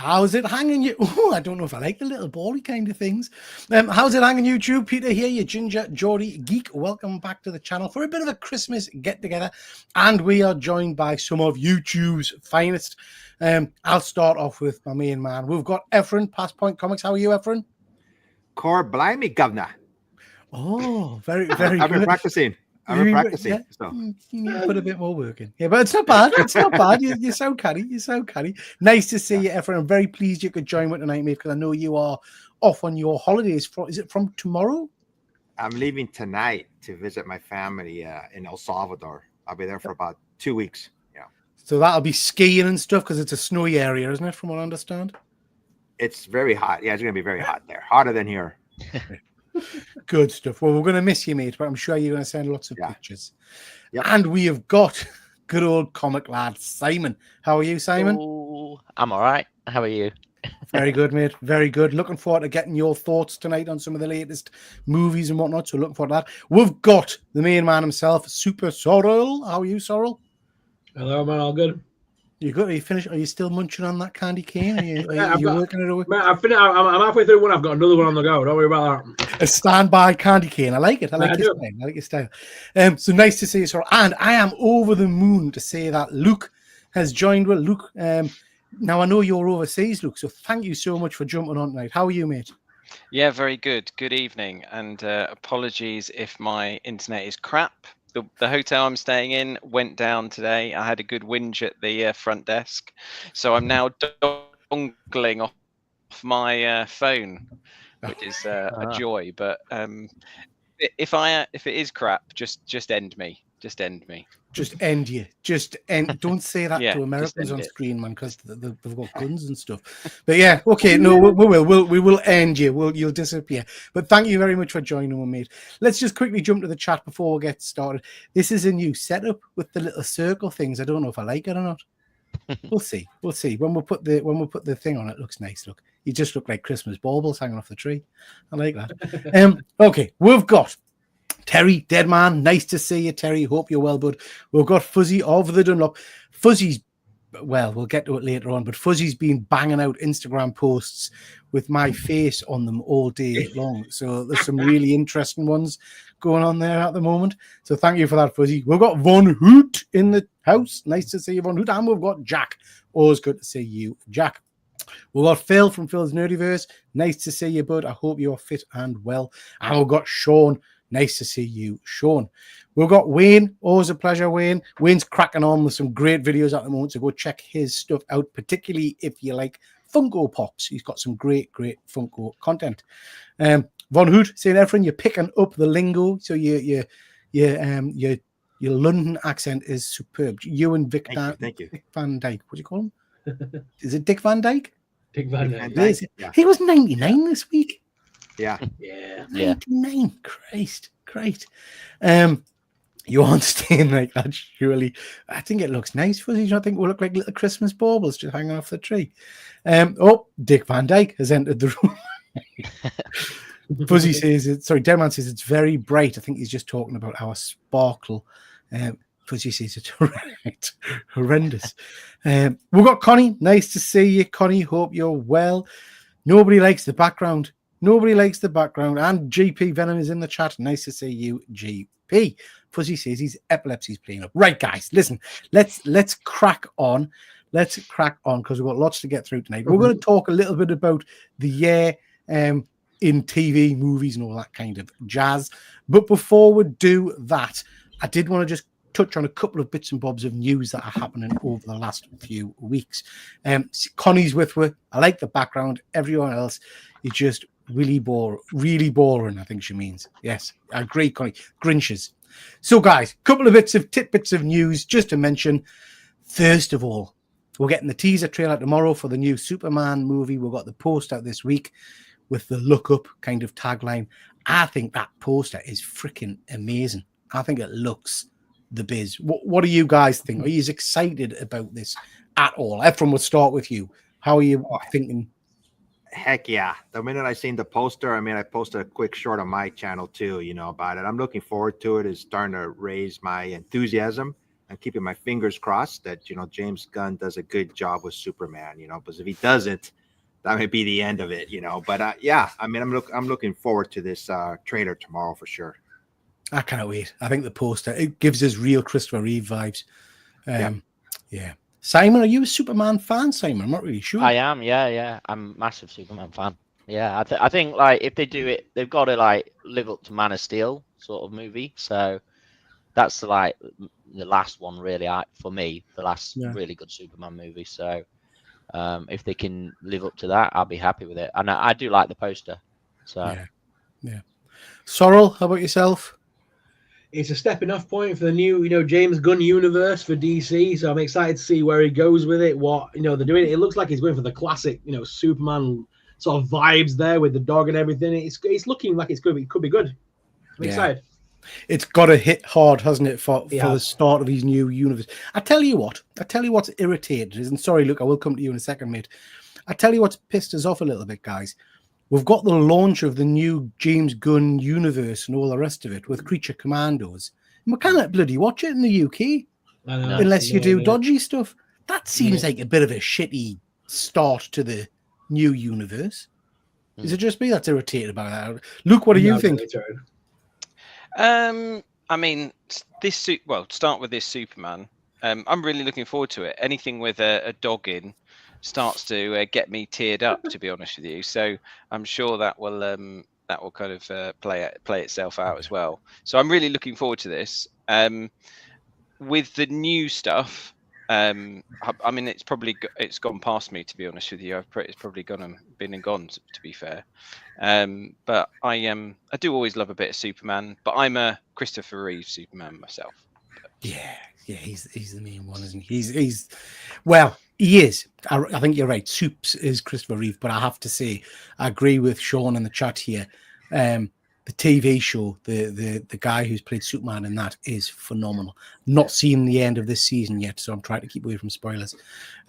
How's it hanging you? Oh, I don't know if I like the little bally kind of things. How's it hanging YouTube? Peter here, your Ginger Geordie Geek. Welcome back to the channel for a bit of a Christmas get-together. And we are joined by some of YouTube's finest. I'll start off with my main man. We've got Efren, Past Point Comics. How are you, Efren? Core blimey, governor. Oh, very, very I've good. been practicing. I've been practicing. Yeah, So. you need to put a bit more work in. Yeah, but it's not bad. It's not bad. You're so canny. You're so canny. Nice to see you, Efren. I'm very pleased you could join me tonight, mate, because I know you are off on your holidays. Is it from tomorrow? I'm leaving tonight to visit my family in El Salvador. I'll be there for about 2 weeks. Yeah. So that'll be skiing and stuff because it's a snowy area, isn't it, from what I understand? It's very hot. Yeah, it's going to be very hot there. Hotter than here. Good stuff. Well, we're going to miss you, mate, but I'm sure you're going to send lots of pictures. Yep. And we have got good old comic lad, Simon. How are you, Simon? Ooh, I'm all right. How are you? Very good, mate. Very good. Looking forward to getting your thoughts tonight on some of the latest movies and whatnot. So looking forward to that. We've got the main man himself, Super Sorrel. How are you, Sorrel? Hello, man. All good. You good? Are you finished? Are you still munching on that candy cane? Are you working it away? Man, I'm halfway through one. I've got another one on the go. Don't worry about that. A standby candy cane. I like it. I like your style. I like your style. So nice to see you, Sorrel. And I am over the moon to say that Luke has joined. Well, Luke, now I know you're overseas, Luke. So thank you so much for jumping on tonight. How are you, mate? Yeah, very good. Good evening. And apologies if my internet is crap. The hotel I'm staying in went down today. I had a good whinge at the front desk, so I'm now dongling off my phone, which is a joy. But if it is crap, just end me. Just end me. Just end you. Just end. Don't say that to Americans on screen, man, because they've got guns and stuff. But yeah, okay, no, we will end you. You'll disappear. But thank you very much for joining me, mate. Let's just quickly jump to the chat before we get started. This is a new setup with the little circle things. I don't know if I like it or not. We'll see. We'll see. When we put the thing on, it looks nice. Look, you just look like Christmas baubles hanging off the tree. I like that. Okay, we've got Terry, Deadman, nice to see you, Terry. Hope you're well, bud. We've got Fuzzy of the Dunlop. Fuzzy's, well, we'll get to it later on, but Fuzzy's been banging out Instagram posts with my face on them all day long. So there's some really interesting ones going on there at the moment. So thank you for that, Fuzzy. We've got Von Hoot in the house. Nice to see you, Von Hoot. And we've got Jack. Always good to see you, Jack. We've got Phil from Phil's Nerdiverse. Nice to see you, bud. I hope you are fit and well. And we've got Sean. Nice to see you, Sean. We've got Wayne. Always a pleasure, Wayne. Wayne's cracking on with some great videos at the moment, so go check his stuff out, particularly if you like Funko Pops. He's got some great Funko content. Von Hoot saying, Efren, you're picking up the lingo, so your London accent is superb. You and Vic, thank you. Dick Van Dyke. What do you call him? Is it Dick Van Dyke? Dick Van Dyke. Yeah. He was 99 this week. Yeah. 99. Christ. Great. You aren't staying like that, surely. I think it looks nice, Fuzzy. I think we'll look like little Christmas baubles just hanging off the tree. Dick Van Dyke has entered the room. Fuzzy says Deadman says it's very bright. I think he's just talking about our sparkle. Fuzzy says it's horrendous. We've got Connie. Nice to see you, Connie. Hope you're well. Nobody likes the background. Nobody likes the background. And GP Venom is in the chat. Nice to see you, GP. Fuzzy says his epilepsy's playing up. Right, guys, listen. Let's crack on. Let's crack on because we've got lots to get through tonight. We're going to talk a little bit about the year in TV, movies, and all that kind of jazz. But before we do that, I did want to just touch on a couple of bits and bobs of news that are happening over the last few weeks. Connie's with me. I like the background. Everyone else is just really boring, I think she means. Yes, I agree, Connie. Grinches. So, guys, a couple of tidbits of news just to mention. First of all, we're getting the teaser trailer tomorrow for the new Superman movie. We've got the post out this week with the look up kind of tagline. I think that poster is freaking amazing. I think it looks the biz. What do you guys think? Are you as excited about this at all? Efren, we'll start with you. How are you thinking? Heck yeah. The minute I seen the poster, I posted a quick short on my channel too, about it. I'm looking forward to it. It's starting to raise my enthusiasm. I'm keeping my fingers crossed that, James Gunn does a good job with Superman, because if he doesn't, that may be the end of it, But yeah, I mean, I'm looking forward to this trailer tomorrow for sure. I cannot wait. I think the poster, it gives us real Christopher Reeve vibes. Yeah. Simon, are you a Superman fan, Simon? I'm not really sure. I am, yeah. I'm a massive Superman fan. Yeah, I think like if they do it, they've got to like live up to Man of Steel sort of movie. So that's like the last one really for me, the last really good Superman movie. So if they can live up to that, I'll be happy with it. And I do like the poster. So yeah. Sorrel, how about yourself? It's a stepping off point for the new, James Gunn universe for DC. So I'm excited to see where he goes with it. What they're doing. It looks like he's going for the classic, Superman sort of vibes there with the dog and everything. It's looking like it could be good. I'm excited. It's got to hit hard, hasn't it, for the start of his new universe? I tell you what's irritated us, and sorry, Luke, I will come to you in a second, mate. I tell you what's pissed us off a little bit, guys. We've got the launch of the new James Gunn universe and all the rest of it with Creature Commandos. And we can't bloody watch it in the UK unless you do dodgy stuff. That seems like a bit of a shitty start to the new universe. Is it just me that's irritated about that? Luke, what do you think? I mean, start with this Superman. I'm really looking forward to it. Anything with a dog in starts to get me teared up, to be honest with you. So I'm sure that will kind of play itself out as well. So I'm really looking forward to this. With the new stuff, I mean, it's gone past me, to be honest with you. It's probably been and gone, to be fair. But I do always love a bit of Superman, but I'm a Christopher Reeve Superman myself. Yeah, he's the main one, isn't he? He is. I think you're right. Soups is Christopher Reeve, but I have to say, I agree with Sean in the chat here. The TV show, the guy who's played Superman in that is phenomenal. Not seen the end of this season yet, so I'm trying to keep away from spoilers.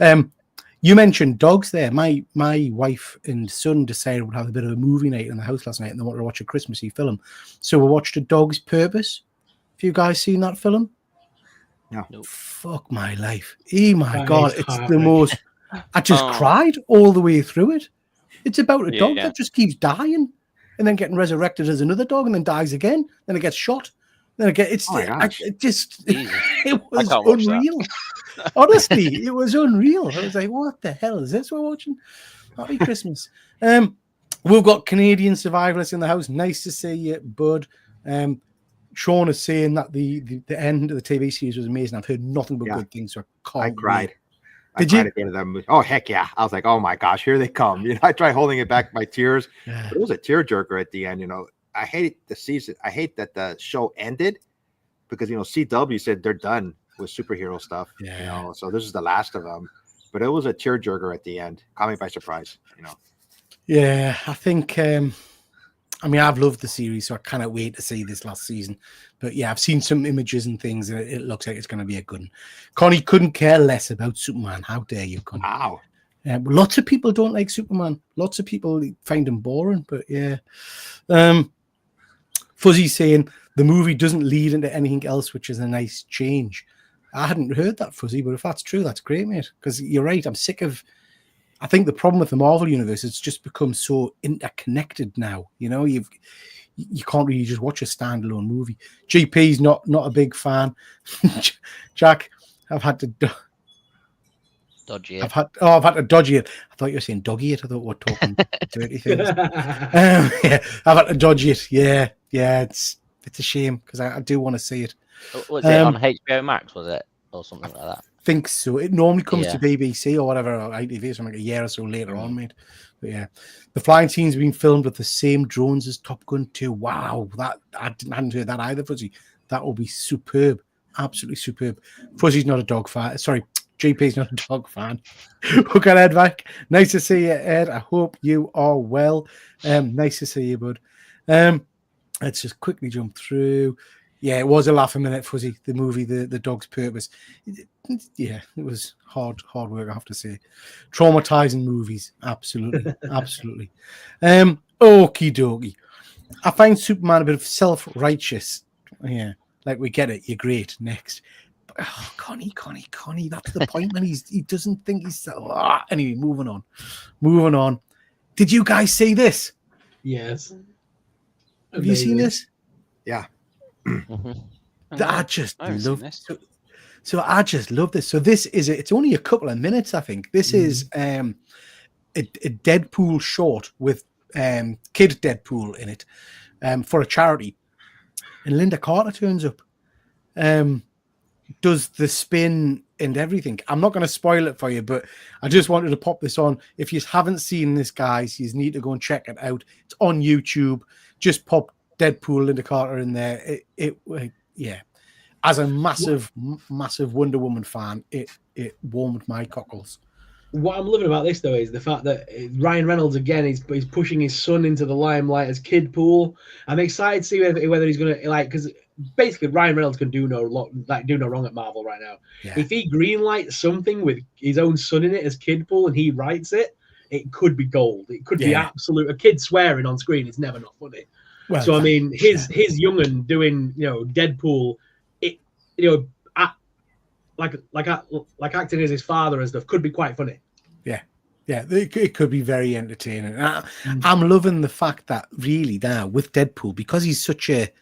You mentioned dogs there. My wife and son decided we'd have a bit of a movie night in the house last night, and they wanted to watch a Christmassy film. So we watched A Dog's Purpose. Have you guys seen that film? No. Fuck my life. Oh my God. It's the most... I just cried all the way through it. It's about a dog that just keeps dying and then getting resurrected as another dog and then dies again. Then it gets shot. Then it gets... It was unreal. Honestly, it was unreal. I was like, what the hell is this we're watching? Happy Christmas. We've got Canadian Survivalists in the house. Nice to see you, bud. Sean is saying that the end of the TV series was amazing. I've heard nothing but good things. So I cried. Did you? At the end of that movie. Oh, heck yeah. I was like, oh my gosh, here they come. I tried holding it back, my tears. But it was a tearjerker at the end. I hate the season. I hate that the show ended because, CW said they're done with superhero stuff. So this is the last of them. But it was a tearjerker at the end. Caught me by surprise, Yeah, I think... I've loved the series, so I cannot wait to see this last season. But yeah, I've seen some images and things, and it looks like it's going to be a good one. Connie couldn't care less about Superman. How dare you, Connie? Wow. Lots of people don't like Superman. Lots of people find him boring, but yeah. Fuzzy saying the movie doesn't lead into anything else, which is a nice change. I hadn't heard that, Fuzzy, but if that's true, that's great, mate. Because you're right, I'm sick of... I think the problem with the Marvel universe is it's just become so interconnected now. You can't really just watch a standalone movie. GP's not a big fan. Jack, I've had to dodgy it. I've had to dodgy it. I thought you were saying doggy it. I thought we were talking dirty things. I've had to dodgy it. Yeah, it's a shame because I do want to see it. Was it on HBO Max? Was it or something like that? Think so. It normally comes to BBC or whatever, or ITV, something like a year or so later on, mate. But yeah, the flying scenes being filmed with the same drones as Top Gun 2. Wow, I hadn't heard that either, Fuzzy. That will be superb, absolutely superb. Fuzzy's not a dog fan. Sorry, GP's not a dog fan. Look at Ed back. Nice to see you, Ed. I hope you are well. Nice to see you, bud. Let's just quickly jump through. Yeah, it was a laugh a minute, Fuzzy, the movie, the Dog's Purpose. It was hard work, I have to say. Traumatizing movies, absolutely, absolutely. Okie dokie. I find Superman a bit of self-righteous. Yeah, like we get it, you're great. Next. Connie. That's the point, man. He doesn't think he's anyway. Moving on. Did you guys see this? Yes. Have you seen this? Yeah. I just love this. So I just love this. So this is it's only a couple of minutes, I think. This is a Deadpool short with kid Deadpool in it for a charity, and Linda Carter turns up, does the spin and everything. I'm not going to spoil it for you, but I just wanted to pop this on. If you haven't seen this, guys, you need to go and check it out. It's on YouTube. Just pop Deadpool Linda Carter in there. Yeah. As a massive Wonder Woman fan, it warmed my cockles. What I'm loving about this, though, is the fact that Ryan Reynolds again is pushing his son into the limelight as Kidpool. I'm excited to see whether he's going to because basically Ryan Reynolds can do no wrong at Marvel right now. Yeah. If he greenlights something with his own son in it as Kidpool and he writes it, it could be gold. It could be absolute. A kid swearing on screen is never not funny. Well, so I mean, his young'un doing Deadpool. Like acting as his father and stuff could be quite funny. Yeah, it could be very entertaining. I'm loving the fact that really now with Deadpool, because he's such a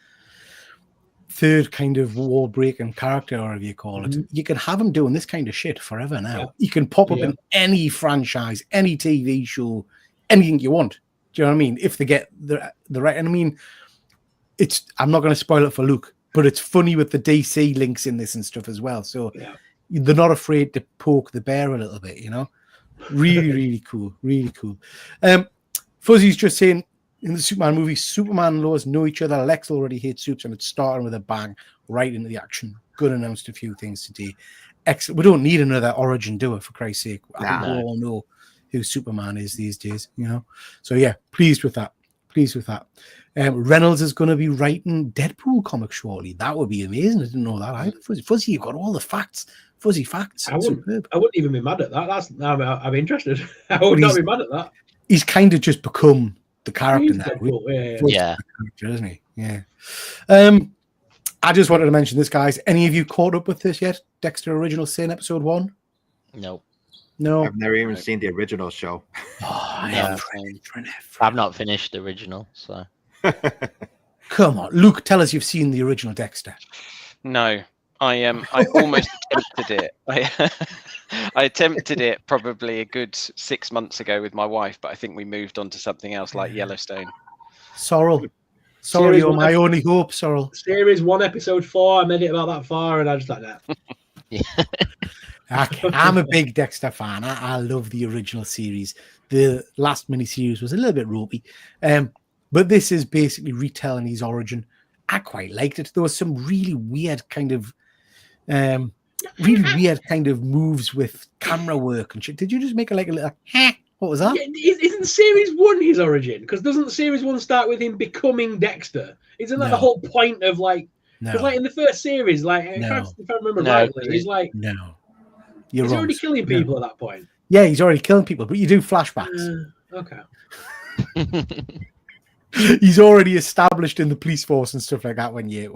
third kind of wall-breaking character, or whatever you call it, you can have him doing this kind of shit forever now. Yeah. You can pop up in any franchise, any TV show, anything you want. Do you know what I mean? If they get the right, and I mean, I'm not going to spoil it for Luke, but it's funny with the DC links in this and stuff as well. So they're not afraid to poke the bear a little bit, Really, really cool. Really cool. Fuzzy's just saying, in the Superman movie, Superman and Lois know each other. Lex already hates Supes, and it's starting with a bang right into the action. Good announced a few things today. Excellent. We don't need another origin, do it, for Christ's sake. I think we all know who Superman is these days, So yeah, pleased with that. Reynolds is going to be writing Deadpool comics shortly. That would be amazing. I didn't know that either. Fuzzy, you've got all the facts. Fuzzy facts. I wouldn't even be mad at that. I'm interested. I would not be mad at that. He's kind of just become the character now. Deadpool, yeah. Character, isn't he? Yeah. I just wanted to mention this, guys. Any of you caught up with this yet? Dexter Original Sin episode 1? No. I've never even seen the original show. I've not finished the original, so. Come on, Luke, tell us you've seen the original Dexter. No, I almost attempted it. I attempted it probably a good 6 months ago with my wife, but I think we moved on to something else like Yellowstone. Sorrel, you're my only hope, Sorrel. Series 1, episode 4. I made it about that far, and I just like that. I'm a big Dexter fan. I love the original series. The last miniseries was a little bit ropey, but this is basically retelling his origin. I quite liked it. There was some really weird kind of moves with camera work and shit. Did you just make a little? What was that? Yeah, isn't series 1 his origin? Because doesn't series 1 start with him becoming Dexter? Isn't that the whole point of Because in the first series, if I remember rightly, he's he's already killing people at that point. Yeah, he's already killing people, but you do flashbacks. Okay. He's already established in the police force and stuff like that when you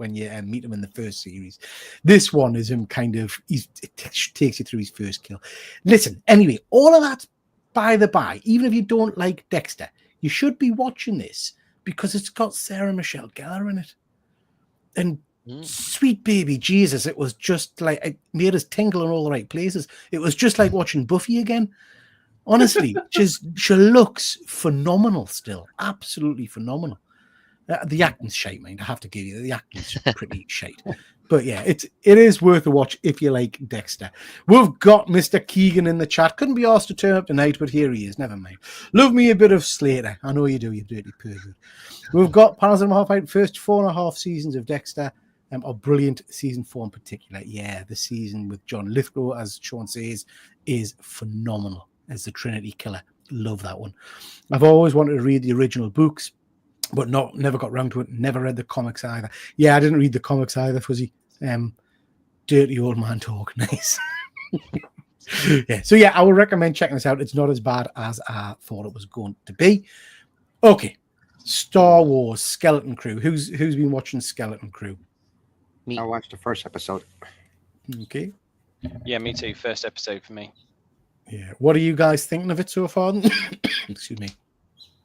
meet him in the first series. This one is him it takes you through his first kill. Listen, anyway, all of that by the by, even if you don't like Dexter, you should be watching this because it's got Sarah Michelle Gellar in it. And sweet baby Jesus, it was just like it made us tingle in all the right places. It was just like watching Buffy again. Honestly, she looks phenomenal still. Absolutely phenomenal. The acting's shite, mind. I have to give you the acting's pretty shite. But yeah, it is worth a watch if you like Dexter. We've got Mr. Keegan in the chat. Couldn't be asked to turn up tonight, but here he is. Never mind. Love me a bit of Slater. I know you do, you dirty pervert. We've got Panels and a Half out. First 4.5 seasons of Dexter are brilliant. Season 4 in particular. Yeah, the season with John Lithgow, as Sean says, is phenomenal as the Trinity Killer. Love that one. I've always wanted to read the original books, but never got round to it. Never read the comics either. Yeah, I didn't read the comics either, Fuzzy. Dirty old man talk. Nice. Yeah. So yeah, I would recommend checking this out. It's not as bad as I thought it was going to be. Okay. Star Wars Skeleton Crew. Who's been watching Skeleton Crew? Me. I watched the first episode. Okay. Yeah, me too. First episode for me. Yeah. What are you guys thinking of it so far? Excuse me.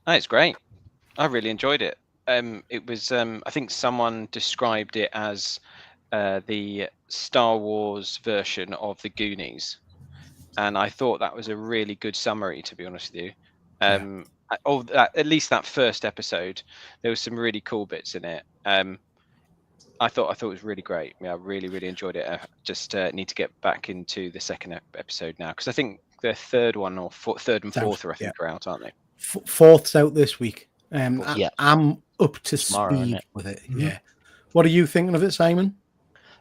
Oh, it's great. I really enjoyed it. It was. I think someone described it as the Star Wars version of the Goonies, and I thought that was a really good summary, to be honest with you. At least that first episode, there was some really cool bits in it. I thought it was really great. Yeah, I really enjoyed it. I just need to get back into the second episode now, because I think the third one or third and fourth are, I think, are out, aren't they? Fourth's out this week. Yeah. I'm up to Tomorrow, speed with it. Yeah. What are you thinking of it, Simon?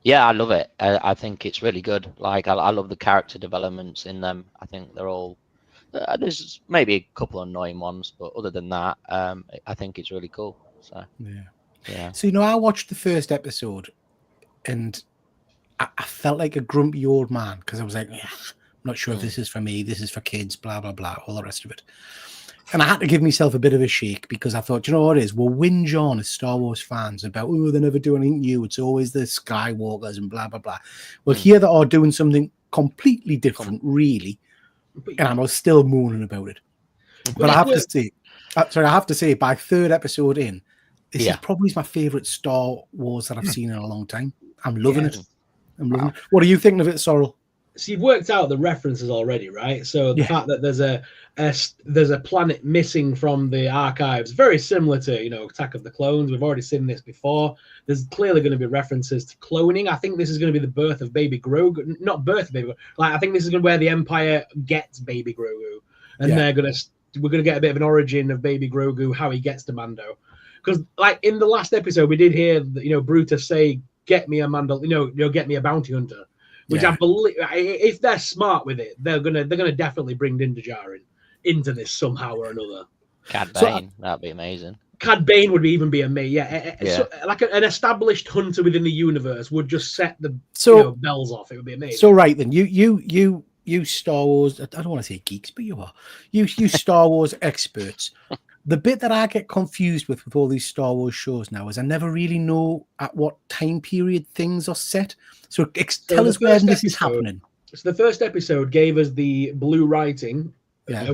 Yeah, I love it. I think it's really good. Like, I love the character developments in them. I think they're all. There's maybe a couple of annoying ones, but other than that, I think it's really cool. So yeah. So I watched the first episode, and I felt like a grumpy old man, because I was like, I'm not sure if this is for me. This is for kids. Blah blah blah. All the rest of it. And I had to give myself a bit of a shake, because I thought, you know what it is? We'll whinge on as Star Wars fans about, they never do anything new. It's always the Skywalkers and blah, blah, blah. Well, here they are doing something completely different, really. And I'm still moaning about it. But I have to say, by third episode in, this is probably my favourite Star Wars that I've seen in a long time. I'm loving it. I'm loving it. What are you thinking of it, Sorrel? So you've worked out the references already, right? So the fact that there's a planet missing from the archives, very similar to Attack of the Clones. We've already seen this before. There's clearly going to be references to cloning. I think this is going to be the birth of Baby Grogu, not birth of Baby Grogu. Like, I think this is going to be where the Empire gets Baby Grogu, and we're going to get a bit of an origin of Baby Grogu, how he gets to Mando. Because like in the last episode, we did hear Brutus say, "Get me a get me a bounty hunter." Which I believe, if they're smart with it, they're gonna definitely bring Din Djarin into this somehow or another. Cad Bane, that'd be amazing. Cad Bane would even be amazing. So, like an established hunter within the universe would just set the bells off. It would be amazing. So right then, you Star Wars. I don't want to say geeks, but you are. You Star Wars experts. The bit that I get confused with all these Star Wars shows now is I never really know at what time period things are set. So tell us where this is happening. So the first episode gave us the blue writing,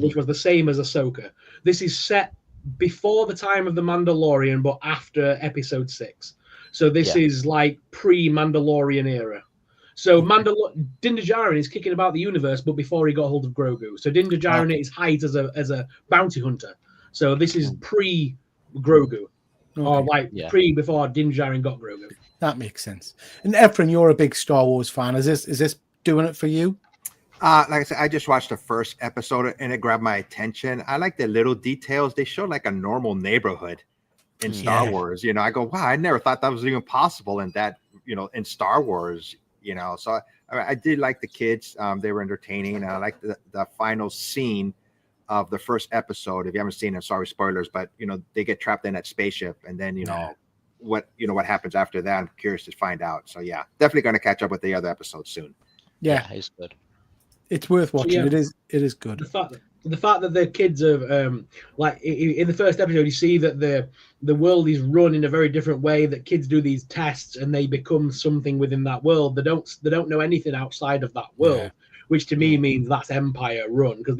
which was the same as Ahsoka. This is set before the time of the Mandalorian, but after episode 6. So this is like pre-Mandalorian era. So Din Djarin is kicking about the universe, but before he got hold of Grogu. So Din Djarin at his height as a bounty hunter. So this is pre-Grogu, or before Din Djarin got Grogu. That makes sense. And Efren, you're a big Star Wars fan. Is this doing it for you? Like I said, I just watched the first episode and it grabbed my attention. I like the little details. They show like a normal neighborhood in Star Wars. I go, wow, I never thought that was even possible in that, in Star Wars. So I did like the kids. They were entertaining. And I like the final scene of the first episode. If you haven't seen it, sorry, spoilers, but they get trapped in that spaceship, and then what happens after that. I'm curious to find out. So yeah, definitely going to catch up with the other episodes soon. Yeah, it's good. It's worth watching. It is good. The fact that the kids have like in the first episode, you see that the world is run in a very different way. That kids do these tests and they become something within that world. They don't know anything outside of that world, which to me means that's Empire run, because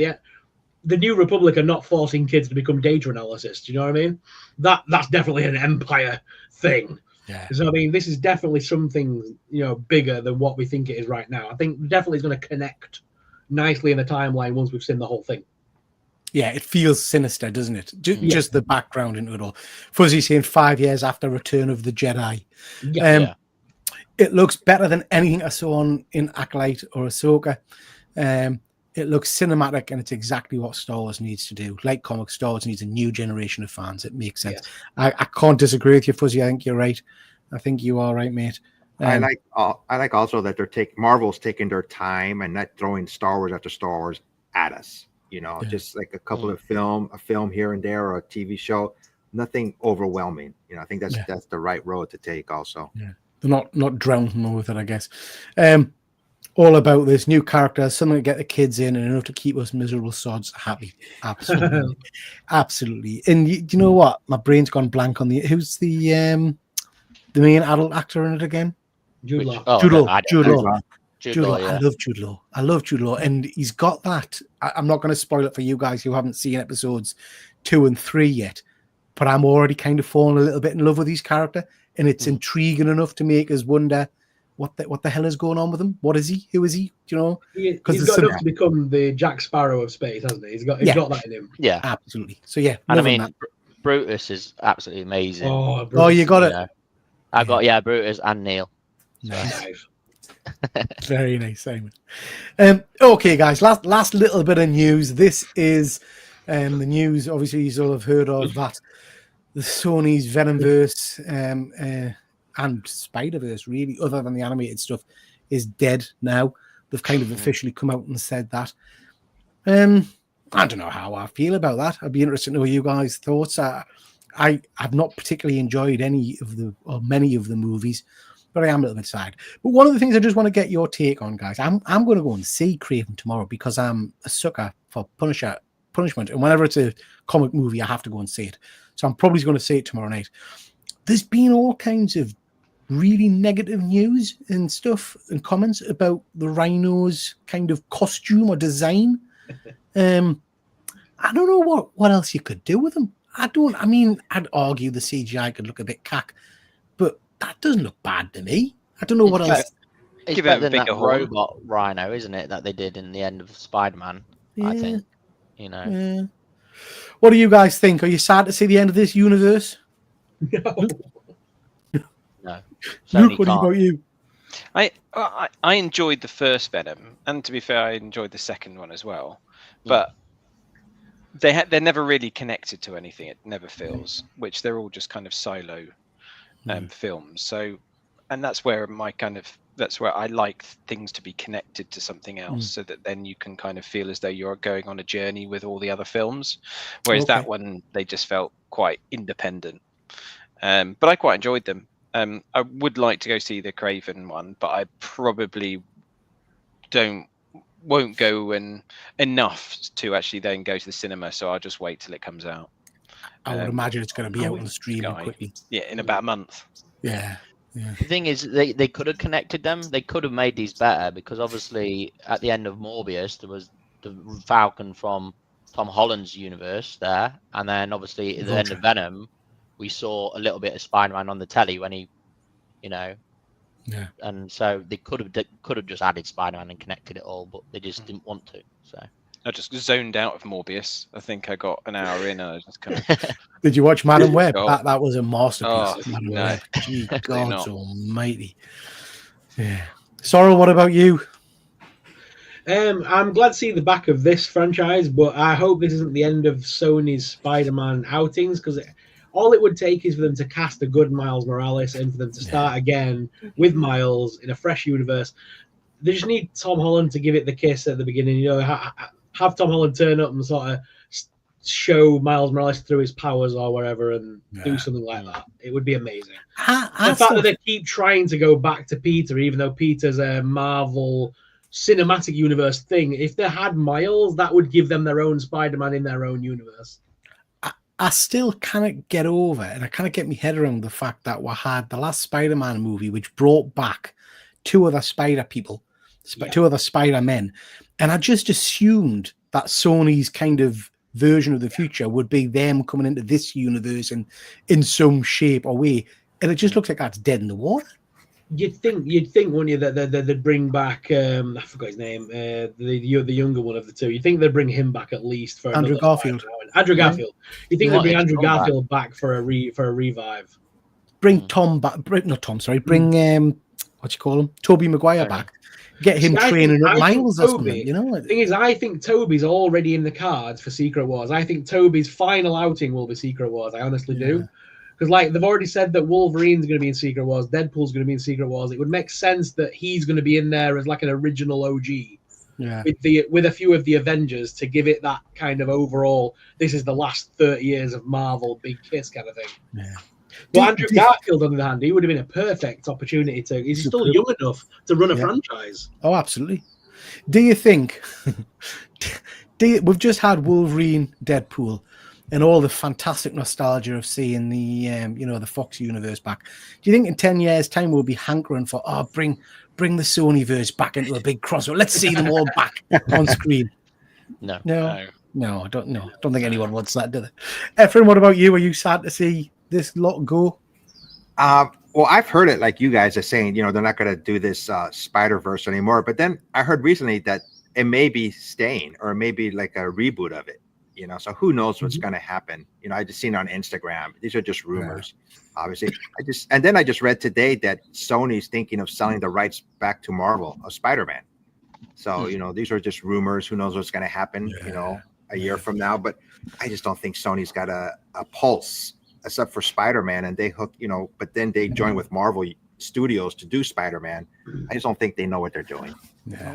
the New Republic are not forcing kids to become data analysts. Do you know what I mean? That's definitely an Empire thing. Yeah. So I mean, this is definitely something bigger than what we think it is right now. I think definitely is going to connect nicely in the timeline once we've seen the whole thing. Yeah, it feels sinister, doesn't it? Just the background into it all. Fuzzy saying 5 years after Return of the Jedi. It looks better than anything I saw in Acolyte or Ahsoka. It looks cinematic, and it's exactly what Star Wars needs to do. Like comic, Star Wars needs a new generation of fans. It makes sense. Yeah. I can't disagree with you, Fuzzy. I think you're right. I think you are right, mate. I like also that Marvel's taking their time and not throwing Star Wars after Star Wars at us. Just like a couple of a film here and there, or a TV show. Nothing overwhelming. I think that's the right road to take. Also, they're not drowning with it, I guess. All about this new character, something to get the kids in and enough to keep us miserable sods happy. Absolutely. Absolutely. And you know what? My brain's gone blank on who's the main adult actor in it again? Jude Law. Jude Law. Yeah. I love Jude Law. I love Jude Law, and he's got that. I'm not going to spoil it for you guys who haven't seen episodes 2 and 3 yet, but I'm already kind of falling a little bit in love with his character, and it's intriguing enough to make us wonder what the hell is going on with him. What is he? Who is he? Do you know? He's got enough to become the Jack Sparrow of space, hasn't he? He's got that in him. Yeah, absolutely. So yeah, and I mean, Brutus is absolutely amazing. Oh, you got it. I got Brutus and Neil. Nice. Very nice, Simon. Okay, guys, last little bit of news. This is the news. Obviously, you all have heard of that. The Sonys Venomverse and Spider-Verse, really, other than the animated stuff, is dead now. They've kind of officially come out and said that. I don't know how I feel about that. I'd be interested to know you guys' thoughts. I've not particularly enjoyed many of the movies, but I am a little bit sad. But one of the things I just want to get your take on, guys, I'm going to go and see Craven tomorrow because I'm a sucker for punishment. And whenever it's a comic movie, I have to go and see it. So I'm probably going to see it tomorrow night. There's been all kinds of really negative news and stuff and comments about the Rhino's kind of costume or design. I don't know what else you could do with them. I'd argue the CGI could look a bit cack, but that doesn't look bad to me. I don't know what else. It's better than that robot Rhino, isn't it, that they did in the end of Spider-Man, I think. Yeah. What do you guys think? Are you sad to see the end of this universe? No. Luke, what about you? I enjoyed the first Venom, and to be fair, I enjoyed the second one as well. But they're never really connected to anything. It never feels, which they're all just kind of silo films. So, and that's where I like things to be connected to something else, so that then you can kind of feel as though you're going on a journey with all the other films. Whereas that one, they just felt quite independent. But I quite enjoyed them. I would like to go see the Craven one, but I probably won't go enough to actually then go to the cinema. So I'll just wait till it comes out. I would imagine it's going to be out on the stream quickly. Yeah, in about a month. Yeah. The thing is, they could have connected them. They could have made these better because obviously at the end of Morbius, there was the Falcon from Tom Holland's universe there. And then obviously at the end of Venom, we saw a little bit of Spider-Man on the telly when he, and so they could have just added Spider-Man and connected it all, but they just didn't want to. So I just zoned out of Morbius. I think I got an hour in and I just kind of... Did you watch Madam Web? That was a masterpiece. Oh, no. Gee, God almighty. Yeah. Sorrel, what about you? I'm glad to see the back of this franchise, but I hope this isn't the end of Sony's Spider-Man outings, because all it would take is for them to cast a good Miles Morales and for them to start again with Miles in a fresh universe. They just need Tom Holland to give it the kiss at the beginning, have Tom Holland turn up and sort of show Miles Morales through his powers or whatever and do something like that. It would be amazing. The fact that they keep trying to go back to Peter, even though Peter's a Marvel cinematic universe thing, if they had Miles, that would give them their own Spider-Man in their own universe. I still can't get over, and I can't get my head around the fact that we had the last Spider-Man movie, which brought back two other Spider people, two other Spider-Men, and I just assumed that Sony's kind of version of the future would be them coming into this universe and in some shape or way, and it just looks like that's dead in the water. You'd think, wouldn't you, that they'd bring back I forgot his name, the younger one of the two. You think they'd bring him back at least for Andrew Garfield. Andrew Garfield. You think they'd bring Andrew Garfield back for a revive? Bring Tom back. Bring what you call him? Tobey Maguire back. Get him training up Miles or something. The thing is, I think Tobey's already in the cards for Secret Wars. I think Tobey's final outing will be Secret Wars. I honestly do. Because they've already said that Wolverine's going to be in Secret Wars, Deadpool's going to be in Secret Wars. It would make sense that he's going to be in there as like an original OG, with a few of the Avengers to give it that kind of overall. This is the last 30 years of Marvel, big kiss kind of thing. Yeah. But Andrew Garfield, on the other hand, he would have been a perfect opportunity to. He's still young enough to run a franchise. Oh, absolutely. Do you think? We've just had Wolverine, Deadpool. and all the fantastic nostalgia of seeing the the Fox universe back. Do you think in 10 years' time we'll be hankering for bring the Sonyverse back into a big crossover? Let's see them all back on screen. No, I don't know. Don't think anyone wants that, do they? Efren, what about you? Are you sad to see this lot go? Well, I've heard it like you guys are saying, they're not going to do this Spider-Verse anymore. But then I heard recently that it may be staying, or maybe like a reboot of it. So who knows what's going to happen? I just seen it on Instagram. These are just rumors, obviously. I just read today that Sony's thinking of selling the rights back to Marvel of Spider-Man. So these are just rumors. Who knows what's going to happen? A year from now. But I just don't think Sony's got a pulse, except for Spider-Man, and they hook. But then they join with Marvel Studios to do Spider-Man. I just don't think they know what they're doing. Yeah.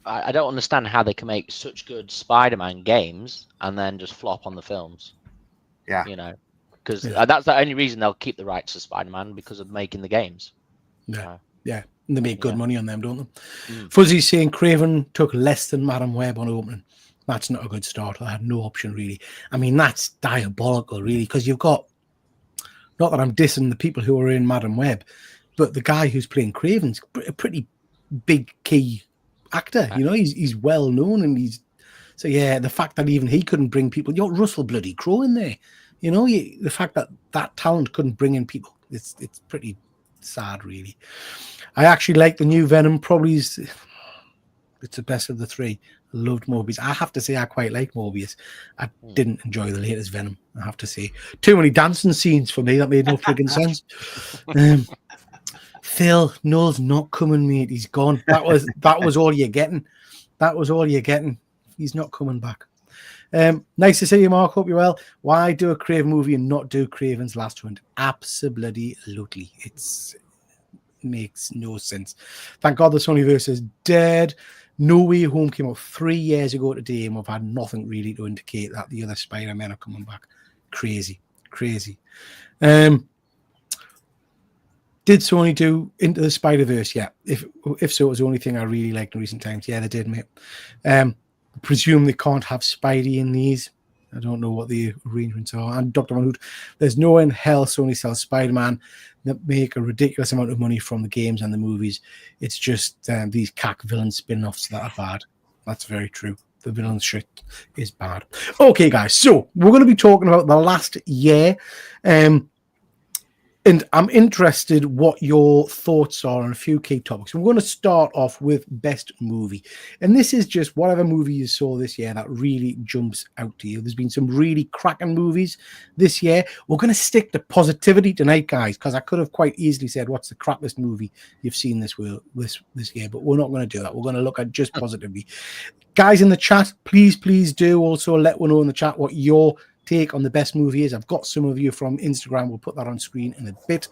I don't understand how they can make such good Spider-Man games and then just flop on the films. Yeah. Because that's the only reason they'll keep the rights to Spider-Man, because of making the games. Yeah. And they make good money on them, don't they? Fuzzy's saying Craven took less than Madam Web on opening. That's not a good start. I had no option, really. I mean, that's diabolical, really, because you've got, not that I'm dissing the people who are in Madam Web, but the guy who's playing Craven's a pretty big key actor. He's well known, and the fact that even he couldn't bring people, Russell bloody Crowe in there, the fact that talent couldn't bring in people, it's pretty sad, really. I actually like the new Venom. Probably it's the best of the three. I loved Morbius. I have to say I quite like Morbius. I didn't enjoy the latest Venom, I have to say. Too many dancing scenes for me. That made no friggin' sense. Phil, Noel's not coming, mate. He's gone. That was all you're getting. That was all you're getting. He's not coming back. Nice to see you, Mark. Hope you're well. Why do a Craven movie and not do Craven's Last Hunt? Absolutely. It makes no sense. Thank God the Sonyverse is dead. No Way Home came out 3 years ago today, and we've had nothing really to indicate that the other Spider-Men are coming back. Crazy. Did Sony do Into the Spider-Verse? Yeah. If so, it was the only thing I really liked in recent times. Yeah, they did, mate. Presume they can't have Spidey in these. I don't know what the arrangements are. And Dr. Van Hoot, there's no way in hell Sony sells Spider-Man that make a ridiculous amount of money from the games and the movies. It's just these cack villain spin-offs that are bad. That's very true. The villain shit is bad. Okay, guys. So we're going to be talking about the last year. And I'm interested what your thoughts are on a few key topics. We're going to start off with best movie. And this is just whatever movie you saw this year that really jumps out to you. There's been some really cracking movies this year. We're going to stick to positivity tonight, guys, because I could have quite easily said, what's the crappiest movie you've seen this year? But we're not going to do that. We're going to look at just positivity. Guys in the chat, please do also let one know in the chat what your take on the best movie is. I've got some of you from Instagram. We'll put that on screen in a bit.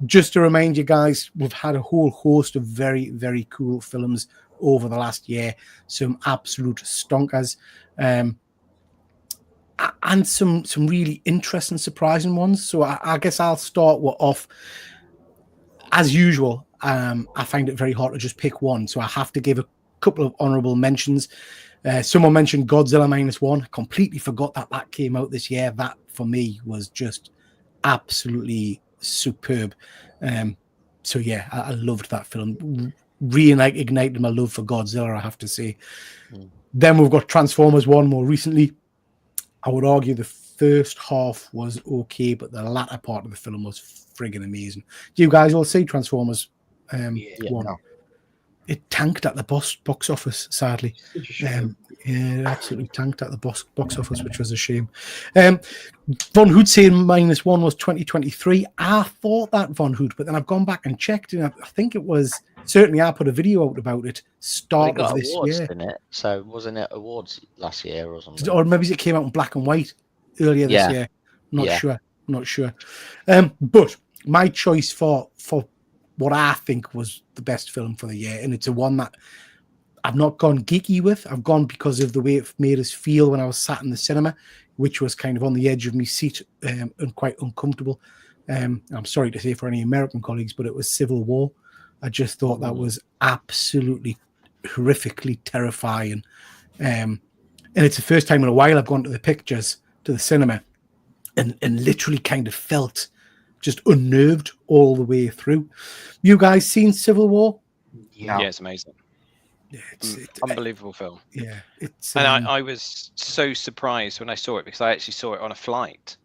Just to remind you guys, we've had a whole host of very, very cool films over the last year. Some absolute stonkers. And some really interesting, surprising ones. So I guess I'll start off. As usual, I find it very hard to just pick one. So I have to give a couple of honorable mentions. Someone mentioned Godzilla -1. I completely forgot that came out this year. That, for me, was just absolutely superb. So, yeah, I loved that film. Reignited my love for Godzilla, I have to say. Then we've got Transformers 1 more recently. I would argue the first half was okay, but the latter part of the film was friggin' amazing. Do you guys all see Transformers 1? No. It tanked at the box office, sadly. It absolutely tanked at the box office, which was a shame. Von Hood saying -1 was 2023. I thought that, Von Hood, but then I've gone back and checked, and I think it was, certainly I put a video out about it start of this year. Didn't it? So wasn't it awards last year or something? Or maybe it came out in black and white earlier this year. Not sure. But my choice for what I think was the best film for the year, and it's a one that I've not gone geeky with. I've gone because of the way it made us feel when I was sat in the cinema, which was kind of on the edge of my seat and quite uncomfortable. I'm sorry to say for any American colleagues, but it was Civil War. I just thought that was absolutely horrifically terrifying. And And it's the first time in a while I've gone to the cinema, and literally kind of felt just unnerved all the way through. You guys seen Civil War? Yeah, it's amazing. Yeah, it's unbelievable film. Yeah, it's and I was so surprised when I saw it, because I actually saw it on a flight.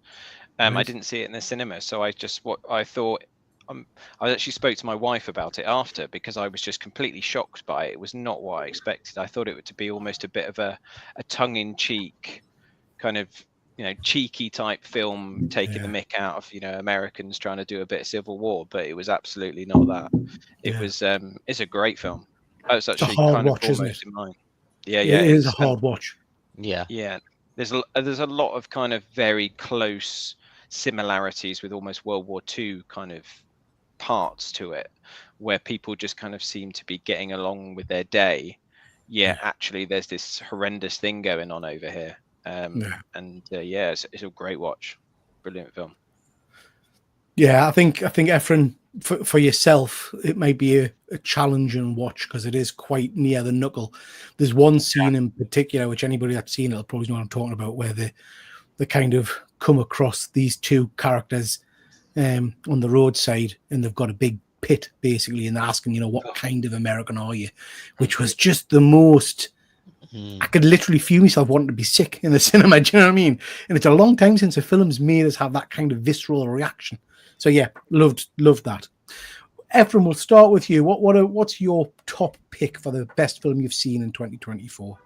Right. I didn't see it in the cinema, so I actually spoke to my wife about it after, because I was just completely shocked by it. It was not what I expected. I thought it would be almost a bit of a tongue-in-cheek kind of, cheeky type film, taking the mick out of Americans trying to do a bit of Civil War, but it was absolutely not that. It was it's a great film. It's actually kind of almost in mine. Yeah, it is a hard watch. Yeah. There's a lot of kind of very close similarities with almost World War II kind of parts to it, where people just kind of seem to be getting along with their day. Actually, there's this horrendous thing going on over here. It's a great watch. Brilliant film. Yeah, I think Efren, for yourself, it might be a challenging watch, because it is quite near the knuckle. There's one scene in particular, which anybody that's seen it'll probably know what I'm talking about, where they kind of come across these two characters on the roadside, and they've got a big pit basically, and they're asking, what kind of American are you? Which was just the most. I could literally feel myself wanting to be sick in the cinema. Do you know what I mean? And it's a long time since a film's made us have that kind of visceral reaction. So yeah, loved that. Efren, we'll start with you. What's your top pick for the best film you've seen in 2024?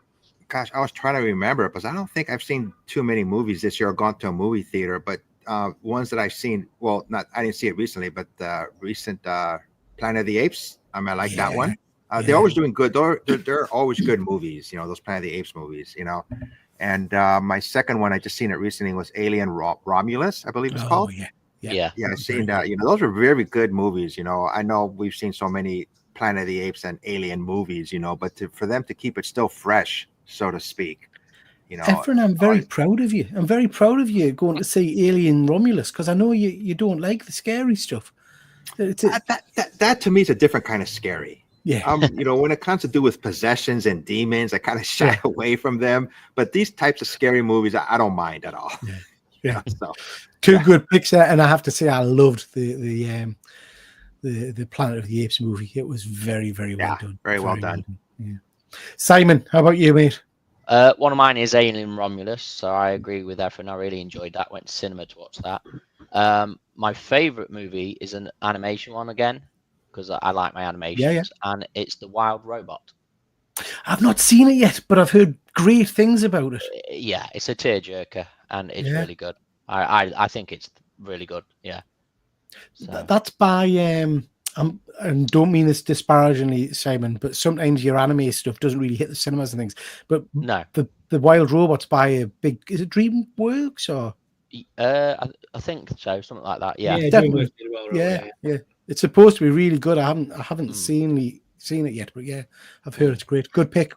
Gosh, I was trying to remember, because I don't think I've seen too many movies this year or gone to a movie theater, but ones that I've seen, I didn't see it recently, but recent Planet of the Apes. I like that one. They're always doing good. They're always good movies, those Planet of the Apes movies, And my second one, I just seen it recently, was Alien Romulus, I believe it's called. Yeah, I've seen that. Those are very good movies. I know we've seen so many Planet of the Apes and Alien movies, but for them to keep it still fresh, so to speak. Efren, I'm very proud of you. I'm very proud of you going to see Alien Romulus, because I know you don't like the scary stuff. That to me is a different kind of scary. Yeah. When it comes to do with possessions and demons, I kind of shy away from them. But these types of scary movies, I don't mind at all. Yeah. Two good picks there, and I have to say I loved the Planet of the Apes movie. It was very, very well done. Very well done. Yeah. Simon, how about you, mate? One of mine is Alien Romulus, so I agree with Efren. I really enjoyed that. Went to cinema to watch that. My favorite movie is an animation one again, because I like my animations, and it's The Wild Robot. I've not seen it yet, but I've heard great things about it. Yeah, it's a tearjerker, and it's really good. I think it's really good. Yeah. So. That's by and don't mean this disparagingly, Simon, but sometimes your anime stuff doesn't really hit the cinemas and things. But no, the Wild Robot's by a big. Is it DreamWorks or? I think so, something like that. Yeah, definitely. Yeah. It's supposed to be really good. I haven't seen it yet, but yeah, I've heard it's great. Good pick.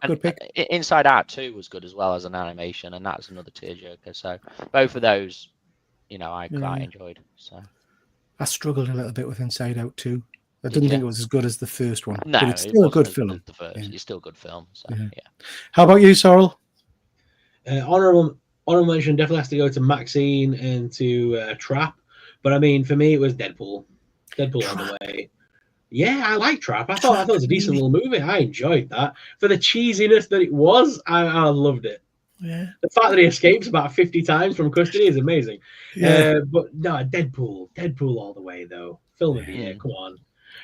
Inside Out 2 was good as well as an animation, and that's another tearjerker. So both of those, I quite enjoyed. So I struggled a little bit with Inside Out 2. I didn't think it was as good as the first one. No, but it's still a good film. The first, it's still a good film. So How about you, Sorrel? Honorable mention definitely has to go to Maxine and to Trap, but I mean, for me, it was Deadpool. Deadpool on the way. Yeah, I like Trap. I thought it was a decent little movie. I enjoyed that. For the cheesiness that it was, I loved it. Yeah. The fact that he escapes about 50 times from custody is amazing. Yeah. But no, Deadpool all the way though. Film of the year. Come on.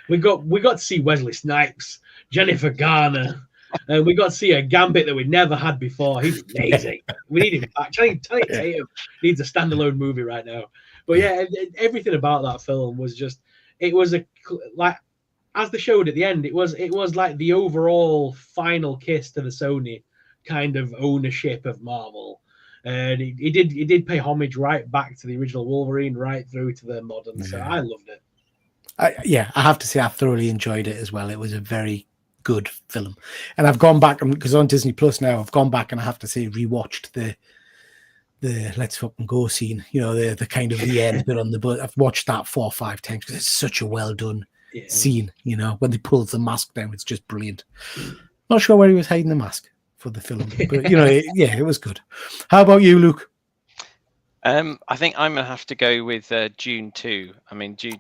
We got to see Wesley Snipes, Jennifer Garner, and we got to see a Gambit that we never had before. He's amazing. We need him back. Channing Tatum needs a standalone movie right now. But yeah, everything about that film was just. It was as they showed at the end, it was like the overall final kiss to the Sony kind of ownership of Marvel, and he did pay homage right back to the original Wolverine, right through to the modern. So I loved it. I have to say I thoroughly enjoyed it as well. It was a very good film, and I've gone back because on Disney Plus now. I've gone back and I have to say rewatched the let's fucking go scene. The kind of the end bit on the butt. I've watched that 4 or 5 times because it's such a well done scene. When they pull the mask down, it's just brilliant. Not sure where he was hiding the mask. for the film. But it was good. How about you, Luke? I think I'm gonna have to go with June 2. I mean, June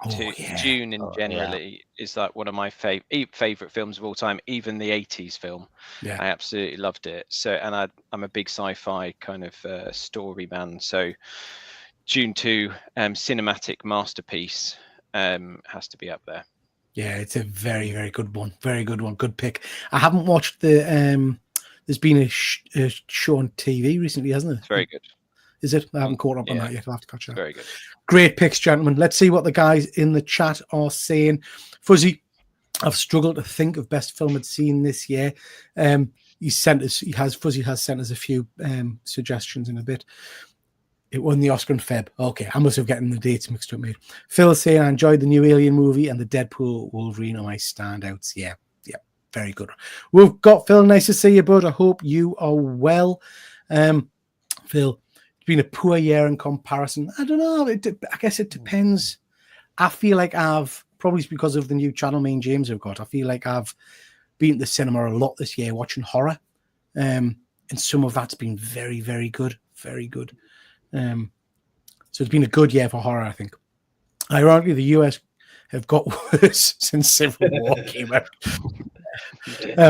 generally is like one of my favorite films of all time, even the 80s film. Yeah, I absolutely loved it. So, and I'm a big sci-fi kind of story man. So, June 2, cinematic masterpiece, has to be up there. Yeah, it's a very, very good one. Very good one. Good pick. I haven't watched the. There's been a show on TV recently, hasn't it? It's very good. Is it? I haven't caught up on that yet. I'll have to catch up. Very good. Great picks, gentlemen. Let's see what the guys in the chat are saying. Fuzzy, I've struggled to think of best film I'd seen this year. Fuzzy has sent us a few suggestions in a bit. It won the Oscar in Feb. Okay, I must have gotten the dates mixed up, mate. Phil saying I enjoyed the new Alien movie and the Deadpool Wolverine are my standouts. Yeah, very good. We've got Phil. Nice to see you, bud. I hope you are well. Phil, it's been a poor year in comparison. I don't know. I guess it depends. I feel like probably because of the new channel me and James have got, I feel like I've been to the cinema a lot this year watching horror. And some of that's been very, very good. Very good. So it's been a good year for horror, I think. Ironically, the US have got worse since Civil War came out.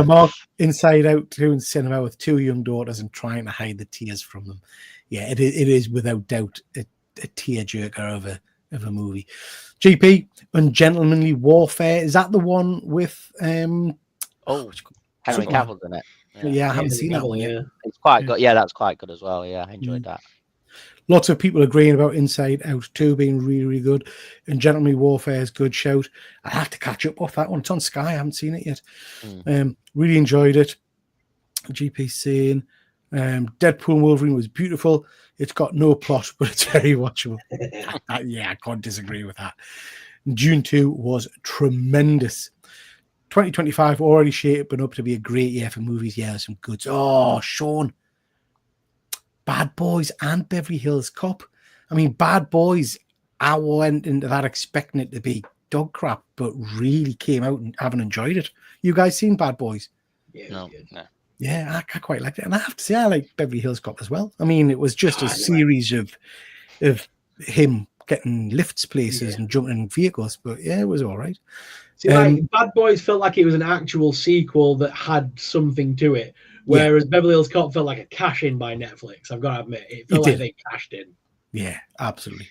Mark, Inside Out 2 in cinema with 2 young daughters and trying to hide the tears from them. Yeah, it is without doubt a tearjerker of a movie. GP, Ungentlemanly Warfare, is that the one with Henry Cavill's in it? Yeah, I haven't seen that one yet. It's quite good. Yeah, that's quite good as well. Yeah, I enjoyed that. Lots of people agreeing about Inside Out 2 being really, really good. And Ungentlemanly Warfare is good shout. I have to catch up off that one. It's on Sky. I haven't seen it yet. Really enjoyed it. GP saying Deadpool and Wolverine was beautiful. It's got no plot, but it's very watchable. Yeah, I can't disagree with that. June 2 was tremendous. 2025 already shaping up to be a great year for movies. Yeah, some goods. Oh, Sean. Bad Boys and Beverly Hills Cop. I mean, Bad Boys, I went into that expecting it to be dog crap, but really came out and haven't enjoyed it. You guys seen Bad Boys? Yeah, no. Yeah, I quite liked it. And I have to say, I like Beverly Hills Cop as well. I mean, it was just a series of him getting lifts places and jumping in vehicles, but yeah, it was all right. See, Bad Boys felt like it was an actual sequel that had something to it. Whereas Beverly Hills Cop felt like a cash-in by Netflix. I've got to admit, it felt like they cashed in. Yeah, absolutely.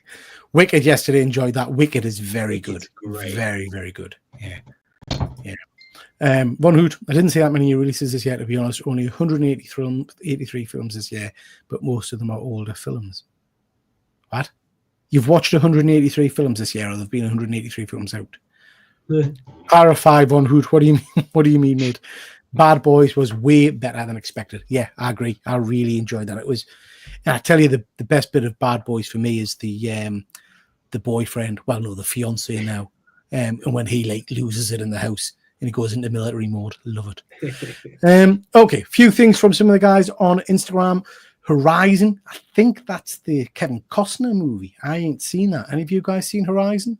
Wicked yesterday, enjoyed that. Wicked is very good. Great. Very, very good. Yeah. Von Hoot, I didn't see that many new releases this year, to be honest. Only 183 films this year, but most of them are older films. What? You've watched 183 films this year, or there've been 183 films out? Clarify, Von Hoot. What do you mean? What do you mean, mate? Bad Boys was way better than expected. Yeah, I agree. I really enjoyed that. It was, and I tell you, the best bit of Bad Boys for me is the boyfriend. Well, no, the fiance now. And when he loses it in the house and he goes into military mode. Love it. Okay, few things from some of the guys on Instagram. Horizon. I think that's the Kevin Costner movie. I ain't seen that. Any of you guys seen Horizon?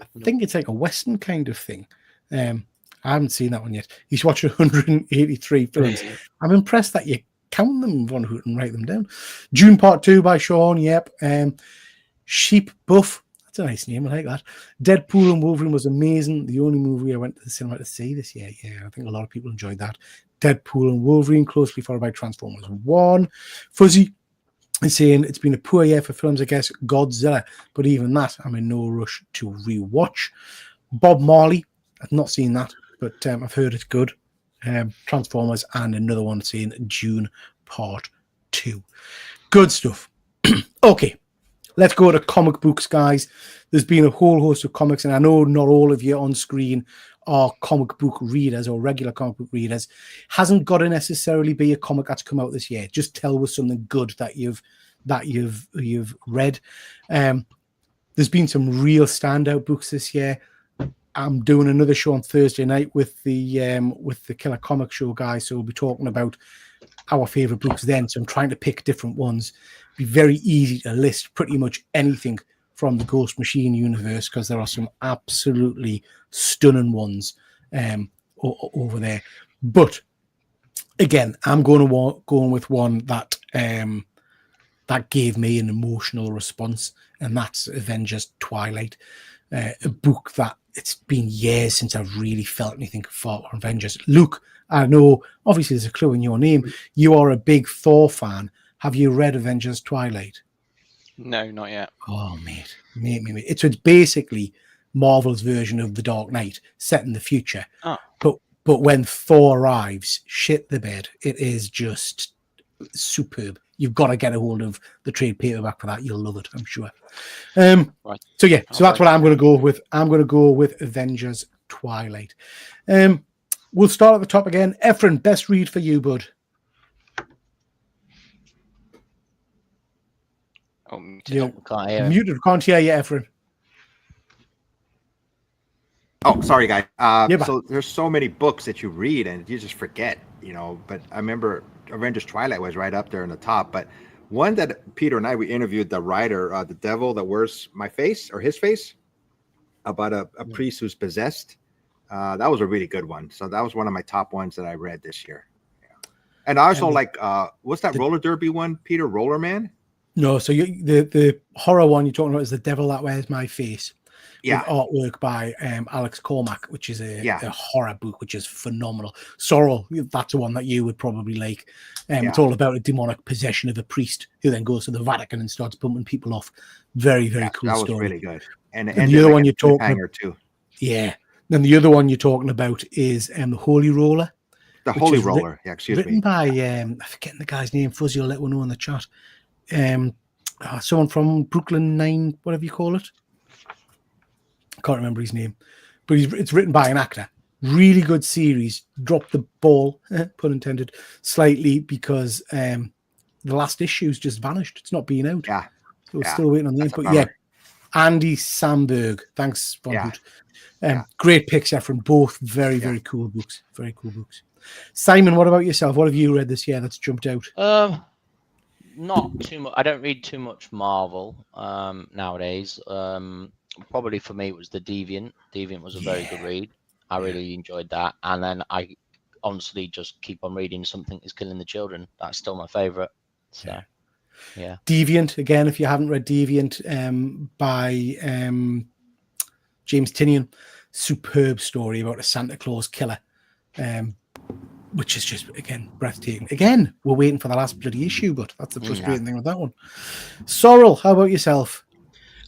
I think it's like a Western kind of thing. I haven't seen that one yet. He's watched 183 films. I'm impressed that you count them, Von Hoot, and write them down. June Part 2 by Sean. Yep. Sheep Buff. That's a nice name. I like that. Deadpool and Wolverine was amazing. The only movie I went to the cinema to see this year. Yeah, I think a lot of people enjoyed that. Deadpool and Wolverine, closely followed by Transformers 1. Fuzzy is saying it's been a poor year for films, I guess. Godzilla. But even that, I'm in no rush to rewatch. Bob Marley. I've not seen that, but I've heard it's good. Transformers and another one saying June Part 2. Good stuff. Okay, let's go to comic books, guys. There's been a whole host of comics, and I know not all of you on screen are comic book readers or regular comic book readers. Hasn't got to necessarily be a comic that's come out this year. Just tell us something good that you've read. There's been some real standout books this year. I'm doing another show on Thursday night with the Killer Comic Show guys, so we'll be talking about our favorite books then. So I'm trying to pick different ones. It'd be very easy to list pretty much anything from the Ghost Machine universe because there are some absolutely stunning ones over there. But again, I'm going with one that that gave me an emotional response, and that's Avengers Twilight, a book that it's been years since I've really felt anything for Avengers. Luke, I know obviously there's a clue in your name. You are a big Thor fan. Have you read Avengers Twilight? No, not yet. Oh, mate. It's basically Marvel's version of The Dark Knight set in the future. Oh. But when Thor arrives, shit the bed. It is just superb. You've got to get a hold of the trade paperback for that. You'll love it, I'm sure. Right. So yeah, so that's what I'm going to go with. I'm going to go with Avengers Twilight. We'll start at the top again. Efren, best read for you, bud. Oh, muted. Can't hear you, Efren. Oh, sorry, guy. So there's so many books that you read and you just forget, But I remember Avengers Twilight was right up there in the top. But one that Peter and we interviewed the writer, the devil that wears my face or his face, about a priest who's possessed. That was a really good one. So that was one of my top ones that I read this year. Yeah. And I also what's that roller derby one, Peter? Roller Man? No, so the horror one you're talking about is The Devil That Wears My Face. Yeah, with artwork by Alex Cormack, which is a horror book, which is phenomenal. Sorrel, that's the one that you would probably like. It's all about a demonic possession of a priest who then goes to the Vatican and starts bumping people off. Very, very cool that story. Was really good. And the other one you're talking about too. Yeah. Then the other one you're talking about is the Holy Roller. The Holy Roller, written by I'm forgetting the guy's name. Fuzzy will let one know in the chat. Someone from Brooklyn 9, whatever you call it. I can't remember his name, but it's written by an actor. Really good series. Dropped the ball, pun intended, slightly because the last issue's just vanished. It's not being out. Yeah. So we're still waiting on the input. Yeah. Andy Samberg. Thanks, Von Hoot. Great picks from both. Very, very cool books. Very cool books. Simon, what about yourself? What have you read this year that's jumped out? Not too much. I don't read too much Marvel nowadays. Probably for me it was the Deviant. Deviant was a very good read. I really enjoyed that. And then I honestly just keep on reading Something Is Killing the Children. That's still my favorite. So yeah. Deviant, again, if you haven't read Deviant, by James Tynion, superb story about a Santa Claus killer, which is just, again, breathtaking. Again, we're waiting for the last bloody issue, but that's the frustrating thing with that one. Sorrel, how about yourself?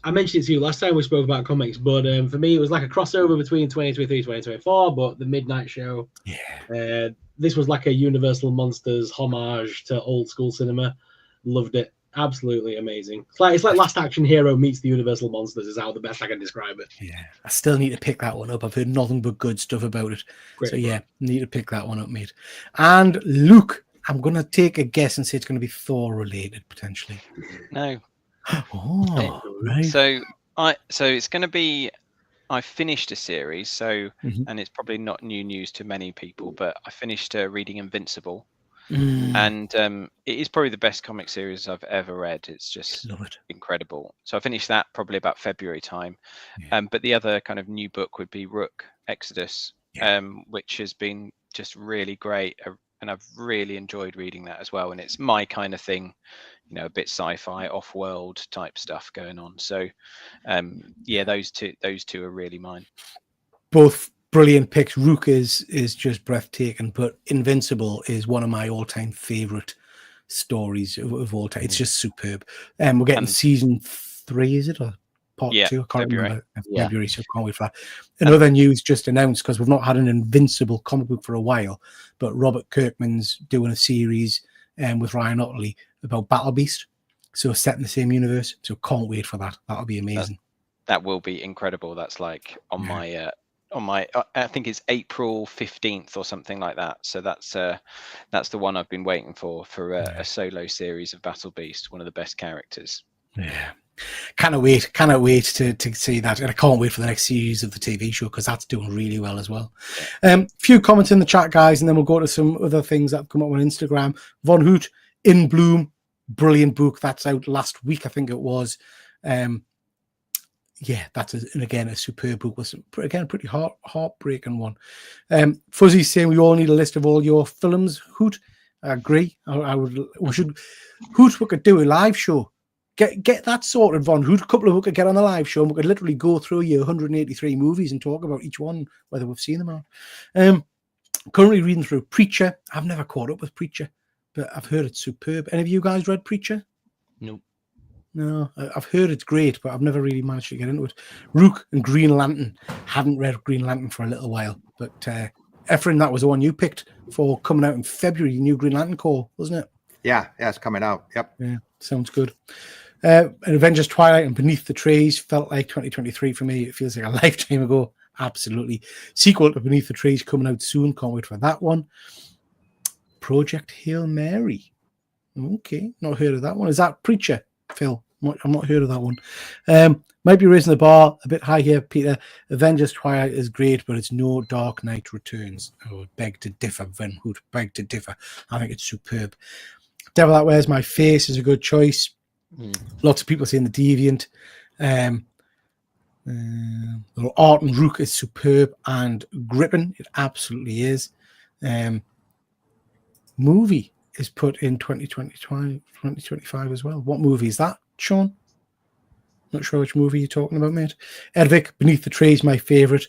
I mentioned it to you last time we spoke about comics, but for me, it was like a crossover between 2023 and 2024, but the Midnight Show. Yeah. This was like a Universal Monsters homage to old school cinema. Loved it. Absolutely amazing. It's like Last Action Hero meets the Universal Monsters is how the best I can describe it. Yeah. I still need to pick that one up. I've heard nothing but good stuff about it. Great so, yeah, need to pick that one up, mate. And Luke, I'm going to take a guess and say it's going to be Thor related, potentially. No. Oh, right. So it's going to be. I finished a series, and it's probably not new news to many people, but I finished reading Invincible, and it is probably the best comic series I've ever read. It's just incredible. So I finished that probably about February time, but the other kind of new book would be Rook Exodus, which has been just really great, and I've really enjoyed reading that as well. And it's my kind of thing. A bit sci-fi, off-world type stuff going on. So, those two are really mine. Both brilliant picks. Rook is just breathtaking, but Invincible is one of my all-time favorite stories of all time. It's just superb. We're getting season 3, is it, or part 2? I can't remember. February, so I can't wait for that. Another news just announced, because we've not had an Invincible comic book for a while, but Robert Kirkman's doing a series with Ryan Ottley about Battle Beast, so set in the same universe. So can't wait for that. That'll be amazing. That will be incredible. That's like on my I think it's April 15th or something like that. So that's the one I've been waiting for a solo series of Battle Beast, one of the best characters. Yeah. Cannot wait to see that, and I can't wait for the next series of the TV show, because that's doing really well as well. Few comments in the chat, guys, and then we'll go to some other things that have come up on Instagram. Von Hoot, In Bloom, brilliant book. That's out last week, I think it was. yeah, that's and again a superb book. Was again a pretty heartbreaking one. Fuzzy's saying we all need a list of all your films. Hoot, I agree. I would. We should. Hoot, we could do a live show. Get that sorted, Von Hoot. A couple of we could get on the live show and we could literally go through your 183 movies and talk about each one, whether we've seen them or not. Currently reading through Preacher. I've never caught up with Preacher, but I've heard it's superb. Any of you guys read Preacher? Nope. No, I've heard it's great, but I've never really managed to get into it. Rook and Green Lantern. Haven't read Green Lantern for a little while, but Efren, that was the one you picked for coming out in February. New Green Lantern Corps, wasn't it? Yeah, it's coming out. Yep. Yeah, sounds good. Avengers Twilight and Beneath the Trees felt like 2023 for me. It feels like a lifetime ago. Absolutely. Sequel to Beneath the Trees coming out soon. Can't wait for that one. Project Hail Mary. Okay, not heard of that one. Is that Preacher, Phil? I'm not heard of that one. Might be raising the bar a bit high here, Peter. Avengers Twilight is great, but it's no Dark Knight Returns. I would beg to differ, Van Hoot. Beg to differ. I think it's superb. Devil That Wears My Face is a good choice. Lots of people saying The Deviant. Art and Rook is superb and gripping. It absolutely is. Movie is put in 2025 as well. What movie is that, Sean? Not sure which movie you're talking about, mate. Edvic, Beneath the Trees, my favourite.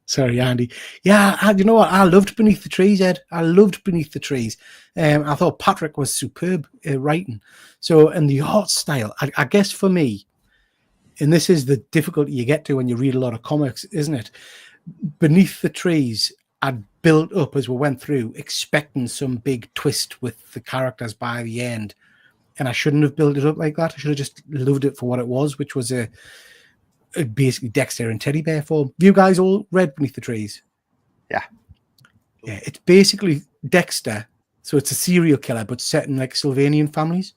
Sorry, Andy. Yeah, you know what? I loved Beneath the Trees, Ed. I loved Beneath the Trees. I thought Patrick was superb writing. So, and the art style, I guess for me, and this is the difficulty you get to when you read a lot of comics, isn't it? Beneath the Trees, I'd built up as we went through, expecting some big twist with the characters by the end. And I shouldn't have built it up like that. I should have just loved it for what it was, which was a basically Dexter and teddy bear form. Have you guys all read Beneath the Trees? Yeah. Yeah, it's basically Dexter. So it's a serial killer, but set in like Sylvanian families.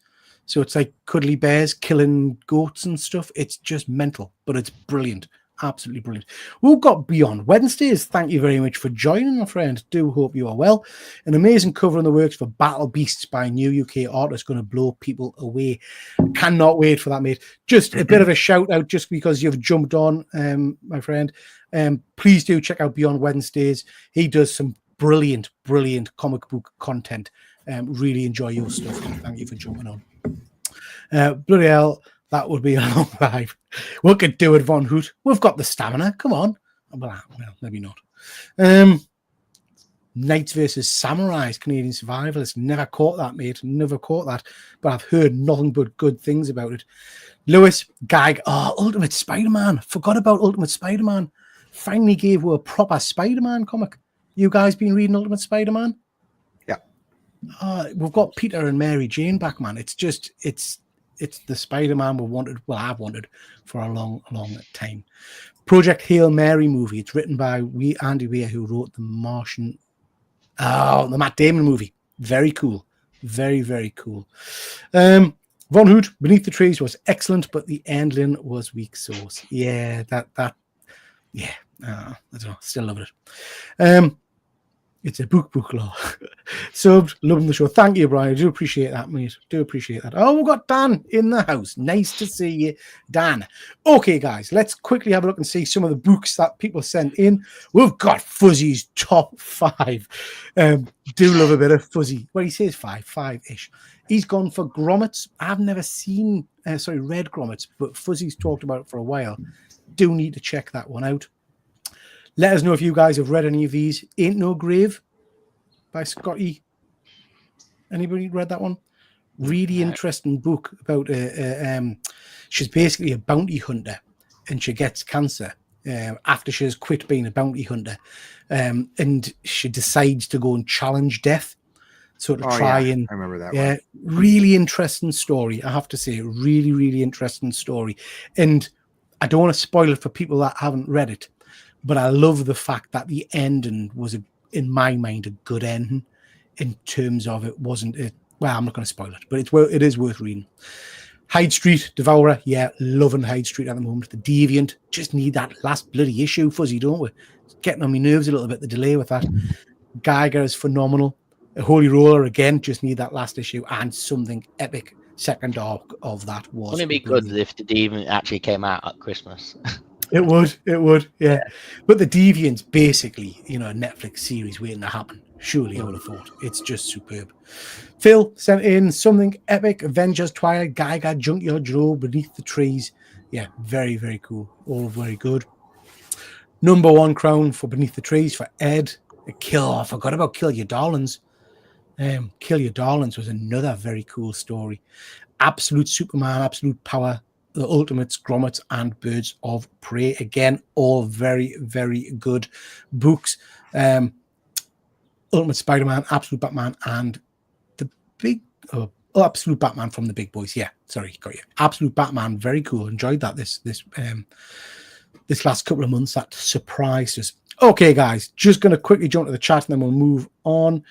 So it's like cuddly bears killing goats and stuff. It's just mental, but it's brilliant. Absolutely brilliant. We've got Beyond Wednesdays. Thank you very much for joining, my friend. Do hope you are well. An amazing cover in the works for Battle Beasts by a new UK artist, going to blow people away. Cannot wait for that, mate. Just a bit of a shout out just because you've jumped on, my friend. Please do check out Beyond Wednesdays. He does some brilliant comic book content. Really enjoy your stuff. Thank you for jumping on. Bloody hell. That would be a long life. We could do it, Von Hoot. We've got the stamina. Come on. Well, maybe not. Knights versus Samurais, Canadian Survivalist. Never caught that, mate. Never caught that. But I've heard nothing but good things about it. Lewis, Gag. Oh, Ultimate Spider-Man. Forgot about Ultimate Spider-Man. Finally gave her a proper Spider-Man comic. You guys been reading Ultimate Spider-Man? Yeah. We've got Peter and Mary Jane back, man. It's the Spider-Man I've wanted for a long time. Project Hail Mary movie. It's written by Andy Weir, who wrote The Martian. Oh, the Matt Damon movie. Very cool. Very, very cool. Von Hoot, Beneath the Trees was excellent, but the ending was weak sauce. Yeah, I don't know. Still love it. It's a book law. Subbed, loving the show. Thank you, Brian. I do appreciate that, mate. Do appreciate that. Oh, we've got Dan in the house. Nice to see you, Dan. Okay, guys, let's quickly have a look and see some of the books that people sent in. We've got Fuzzy's top 5. Do love a bit of Fuzzy. Well, he says 5-ish. He's gone for grommets. I've never seen, read grommets, but Fuzzy's talked about it for a while. Do need to check that one out. Let us know if you guys have read any of these. Ain't No Grave by Scotty. Anybody read that one? Really interesting book about she's basically a bounty hunter and she gets cancer after she has quit being a bounty hunter, and she decides to go and challenge death. So to try and I remember that one. Really interesting story. I have to say, really, really interesting story. And I don't want to spoil it for people that haven't read it. But I love the fact that the ending was, in my mind, a good ending in terms of it wasn't. I'm not going to spoil it, but it is worth reading. Hyde Street, Devourer. Yeah, loving Hyde Street at the moment. The Deviant. Just need that last bloody issue, Fuzzy, don't we? It's getting on my nerves a little bit, the delay with that. Geiger is phenomenal. A Holy Roller, again, just need that last issue and something epic. second arc of that was. Wouldn't it be good if the Deviant actually came out at Christmas? It would, yeah. But the Deviant's basically, a Netflix series waiting to happen. Surely, I would have thought. It's just superb. Phil sent in something epic. Avengers, Twilight, Geiger, Junkyard Joe, Beneath the Trees. Yeah, very, very cool. All very good. Number 1 crown for Beneath the Trees for Ed. I forgot about Kill Your Darlings. Kill Your Darlings was another very cool story. Absolute Superman, Absolute Power, The Ultimates, Grommets, and Birds of Prey. Again, all very, very good books. Ultimate Spider-Man, Absolute Batman, and the big Absolute Batman from the Big Boys. Yeah, sorry, got you. Absolute Batman, very cool. Enjoyed that this last couple of months. That surprised us. Okay, guys, just going to quickly jump to the chat and then we'll move on.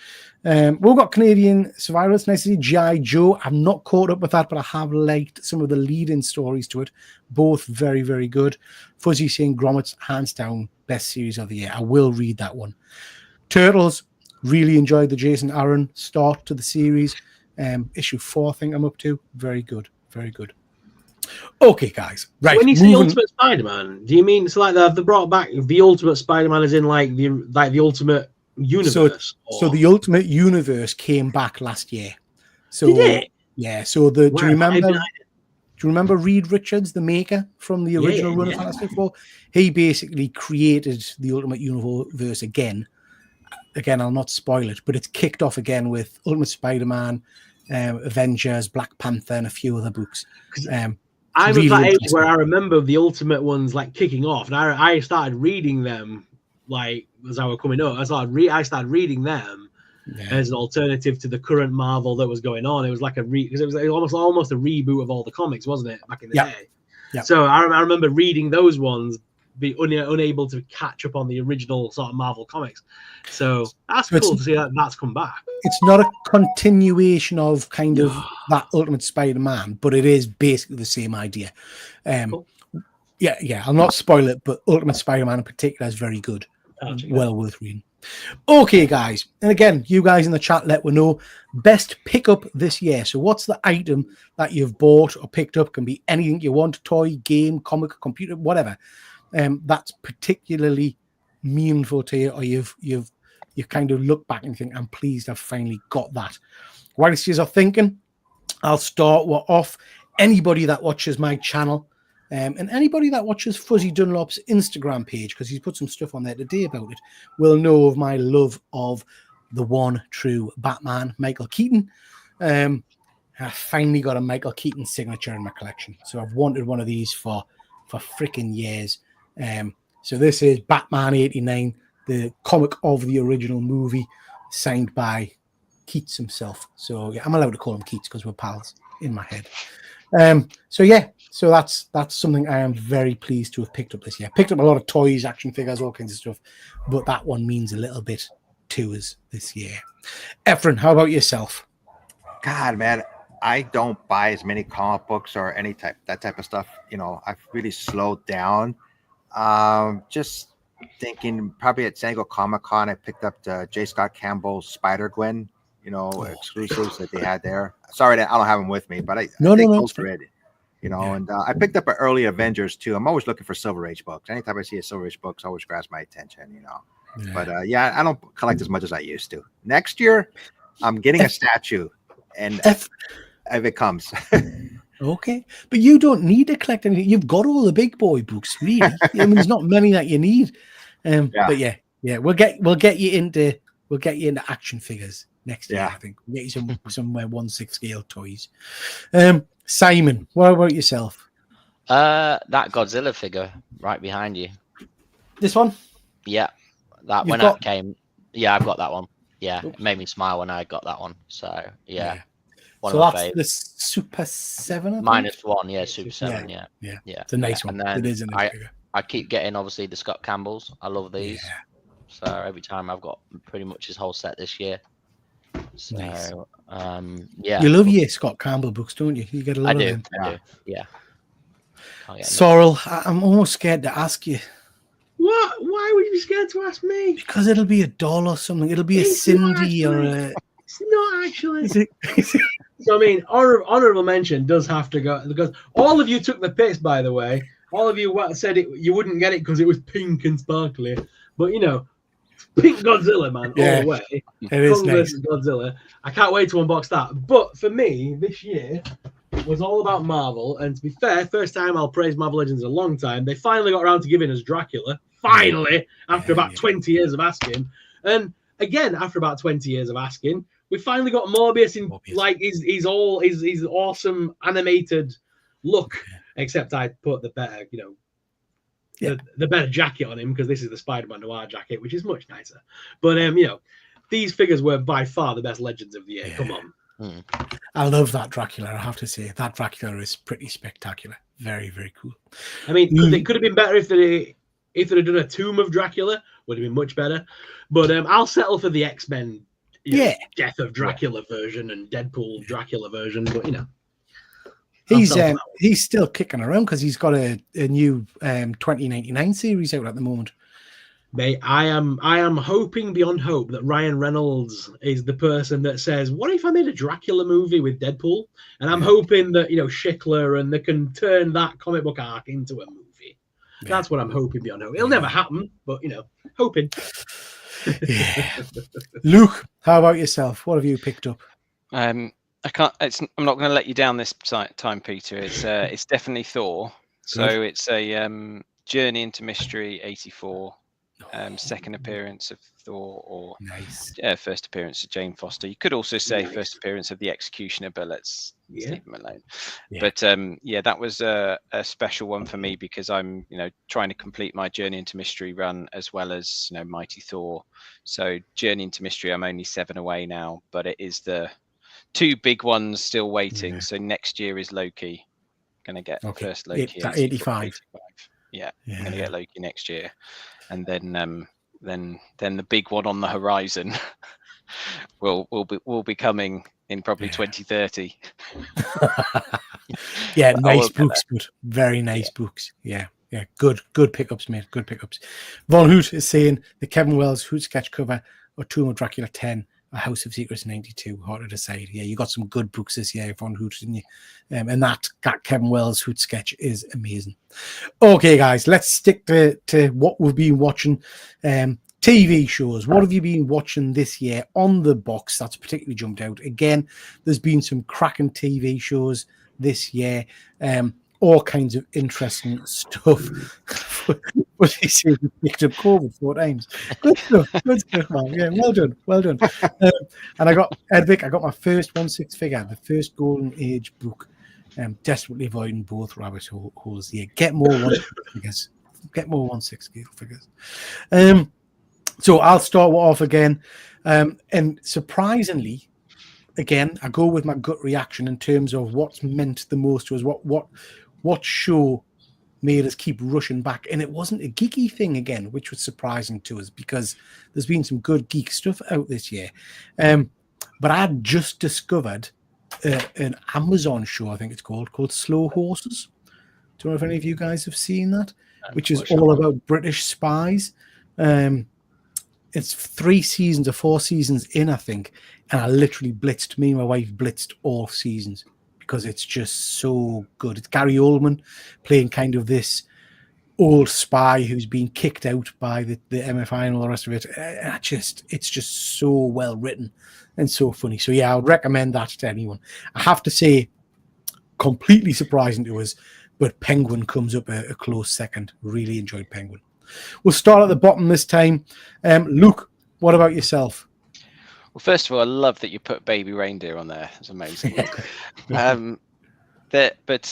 We've got Canadian Survivalist. Nice to see G.I. Joe. I'm not caught up with that, but I have liked some of the lead-in stories to it. Both very, very good. Fuzzy saying Grommets, hands down, best series of the year. I will read that one. Turtles, really enjoyed the Jason Aaron start to the series. Issue 4, I think I'm up to. Very good, very good. Okay, guys. Right. So when you say Ultimate Spider-Man, do you mean it's like they brought back the Ultimate Spider-Man as in like the Ultimate Universe? So the Ultimate Universe came back last year. So did it? Yeah. So do you remember Reed Richards, the maker from the original run of Fantastic Four? He basically created the Ultimate Universe again. Again, I'll not spoil it, but it's kicked off again with Ultimate Spider-Man, Avengers, Black Panther, and a few other books. I'm at that age where I remember the Ultimate ones like kicking off, and I started reading them like as I was coming up. I started reading them as an alternative to the current Marvel that was going on. It was like because it was almost a reboot of all the comics, wasn't it, back in the day? Yeah. So I remember reading those ones, be unable to catch up on the original sort of Marvel comics. So that's cool to see that's come back. It's not a continuation of kind of that Ultimate Spider-Man, but it is basically the same idea. Cool. Yeah, I'll not spoil it, but Ultimate Spider-Man in particular is very good. Well worth reading. Okay, guys. And again, you guys in the chat, let me know best pickup this year. So what's the item that you've bought or picked up? Can be anything you want, toy, game, comic, computer, whatever. That's particularly meaningful to you, or you kind of look back and think, I'm pleased I've finally got that. Whilst you are thinking, I'll start off. Anybody that watches my channel and anybody that watches Fuzzy Dunlop's Instagram page, because he's put some stuff on there today about it, will know of my love of the one true Batman, Michael Keaton. I finally got a Michael Keaton signature in my collection. So I've wanted one of these for freaking years. So this is Batman 89, the comic of the original movie, signed by Keats himself. So yeah, I'm allowed to call him Keats because we're pals in my head. So that's something I am very pleased to have picked up this year. Picked up a lot of toys, action figures, all kinds of stuff, but that one means a little bit to us this year. Efren, how about yourself? God, man, I don't buy as many comic books or that type of stuff. I've really slowed down. Just thinking, probably at San Diego Comic-Con, I picked up the J. Scott Campbell's Spider-Gwen, exclusives that they had there. Sorry that I don't have them with me, but I think those are it. And I picked up an early Avengers too. I'm always looking for Silver Age books. Anytime I see a Silver Age book, it always grabs my attention, Yeah. But I don't collect as much as I used to. Next year, I'm getting a statue, and if it comes. Okay, but you don't need to collect anything. You've got all the big boy books, really. I mean, there's not many that you need. But yeah, we'll get you into action figures next year. I think we'll get you some 1/6 scale toys. Simon, what about yourself? That Godzilla figure right behind you. This one? Yeah, that when that came. Yeah, I've got that one. Yeah, it made me smile when I got that one. So yeah. So that's the Super 7? -1, yeah, Super 7, yeah. It's a nice one. And then it is a nice figure. I keep getting, obviously, the Scott Campbells. I love these. Yeah. So every time I've got pretty much his whole set this year. So, nice. You love your Scott Campbell books, don't you? You get a lot of them. I do, yeah. Sorrel, I'm almost scared to ask you. What? Why would you be scared to ask me? Because it'll be a doll or something. It'll be a Cindy or a... It's not actually. Is it? So I mean, honorable mention does have to go because all of you took the piss. By the way, all of you said you wouldn't get it because it was pink and sparkly. But pink Godzilla, man, all the way. It is nice. Godzilla. I can't wait to unbox that. But for me, this year was all about Marvel. And to be fair, first time I'll praise Marvel Legends in a long time. They finally got around to giving us Dracula. Finally, after about 20 years of asking. And again, after about 20 years of asking, we finally got Morbius in like his awesome animated look. Except I put the better, the better jacket on him because this is the Spider-Man Noir jacket, which is much nicer. But these figures were by far the best Legends of the year. Come on. I love that Dracula. I have to say that Dracula is pretty spectacular. Very, very cool. I mean, it could have been better if they'd have done a Tomb of Dracula. Would have been much better. But I'll settle for the X-Men, Death of Dracula version and Deadpool Dracula version. But he's still kicking around because he's got a new 2099 series out at the moment. Mate, I am hoping beyond hope that Ryan Reynolds is the person that says, "What if I made a Dracula movie with Deadpool?" And I'm hoping that Schickler and they can turn that comic book arc into a movie. That's what I'm hoping beyond hope. It'll never happen, but hoping. Luke, how about yourself? What have you picked up? I can't. I'm not going to let you down this time, Peter. It's definitely Thor. So it's a Journey into Mystery 84. Second appearance of Thor, or first appearance of Jane Foster. You could also say first appearance of the Executioner, but let's leave him alone. But that was a special one for me because I'm trying to complete my Journey into Mystery run as well as Mighty Thor. So Journey into Mystery, I'm only 7 away now, but it is the 2 big ones still waiting. So next year is Loki. Gonna get first Loki. 85. I'm gonna get Loki next year. And then the big one on the horizon will be coming in probably 2030. Nice books, but very nice books. Good pickups, mate. Good pickups. Von Hoot is saying the Kevin Wells Hoot sketch cover or Tomb of Dracula 10, A House of Secrets 92. Hard to decide. Yeah, you got some good books this year, Von Hoot, didn't you? And that Kevin Wells Hoot sketch is amazing. Okay, guys, let's stick to what we've been watching. TV shows. What have you been watching this year on the box that's particularly jumped out? Again, there's been some cracking TV shows this year. All kinds of interesting stuff. But he said we picked up COVID 4 times. Good stuff, man. Yeah, well done. And I got Edvic. I got my first 1/6 figure, the first Golden Age book. Desperately avoiding both rabbit holes here. Get more 1/6 figures. Get more 1/6 figures. So I'll start off again. And surprisingly, again, I go with my gut reaction in terms of what's meant the most to us. What show made us keep rushing back? And it wasn't a geeky thing again, which was surprising to us because there's been some good geek stuff out this year. But I had just discovered an Amazon show, I think it's called Slow Horses. Don't know if any of you guys have seen that, which is all about British spies. It's 3 seasons or 4 seasons in, I think, and I literally blitzed. Me and my wife blitzed all seasons because it's just so good. It's Gary Oldman playing kind of this old spy who's been kicked out by the MFI and all the rest of it. It's just so well written and so funny. So yeah, I would recommend that to anyone. I have to say, completely surprising to us, but Penguin comes up a close second. Really enjoyed Penguin. We'll start at the bottom this time. Luke, what about yourself? Well, first of all, I love that you put Baby Reindeer on there. It's amazing. But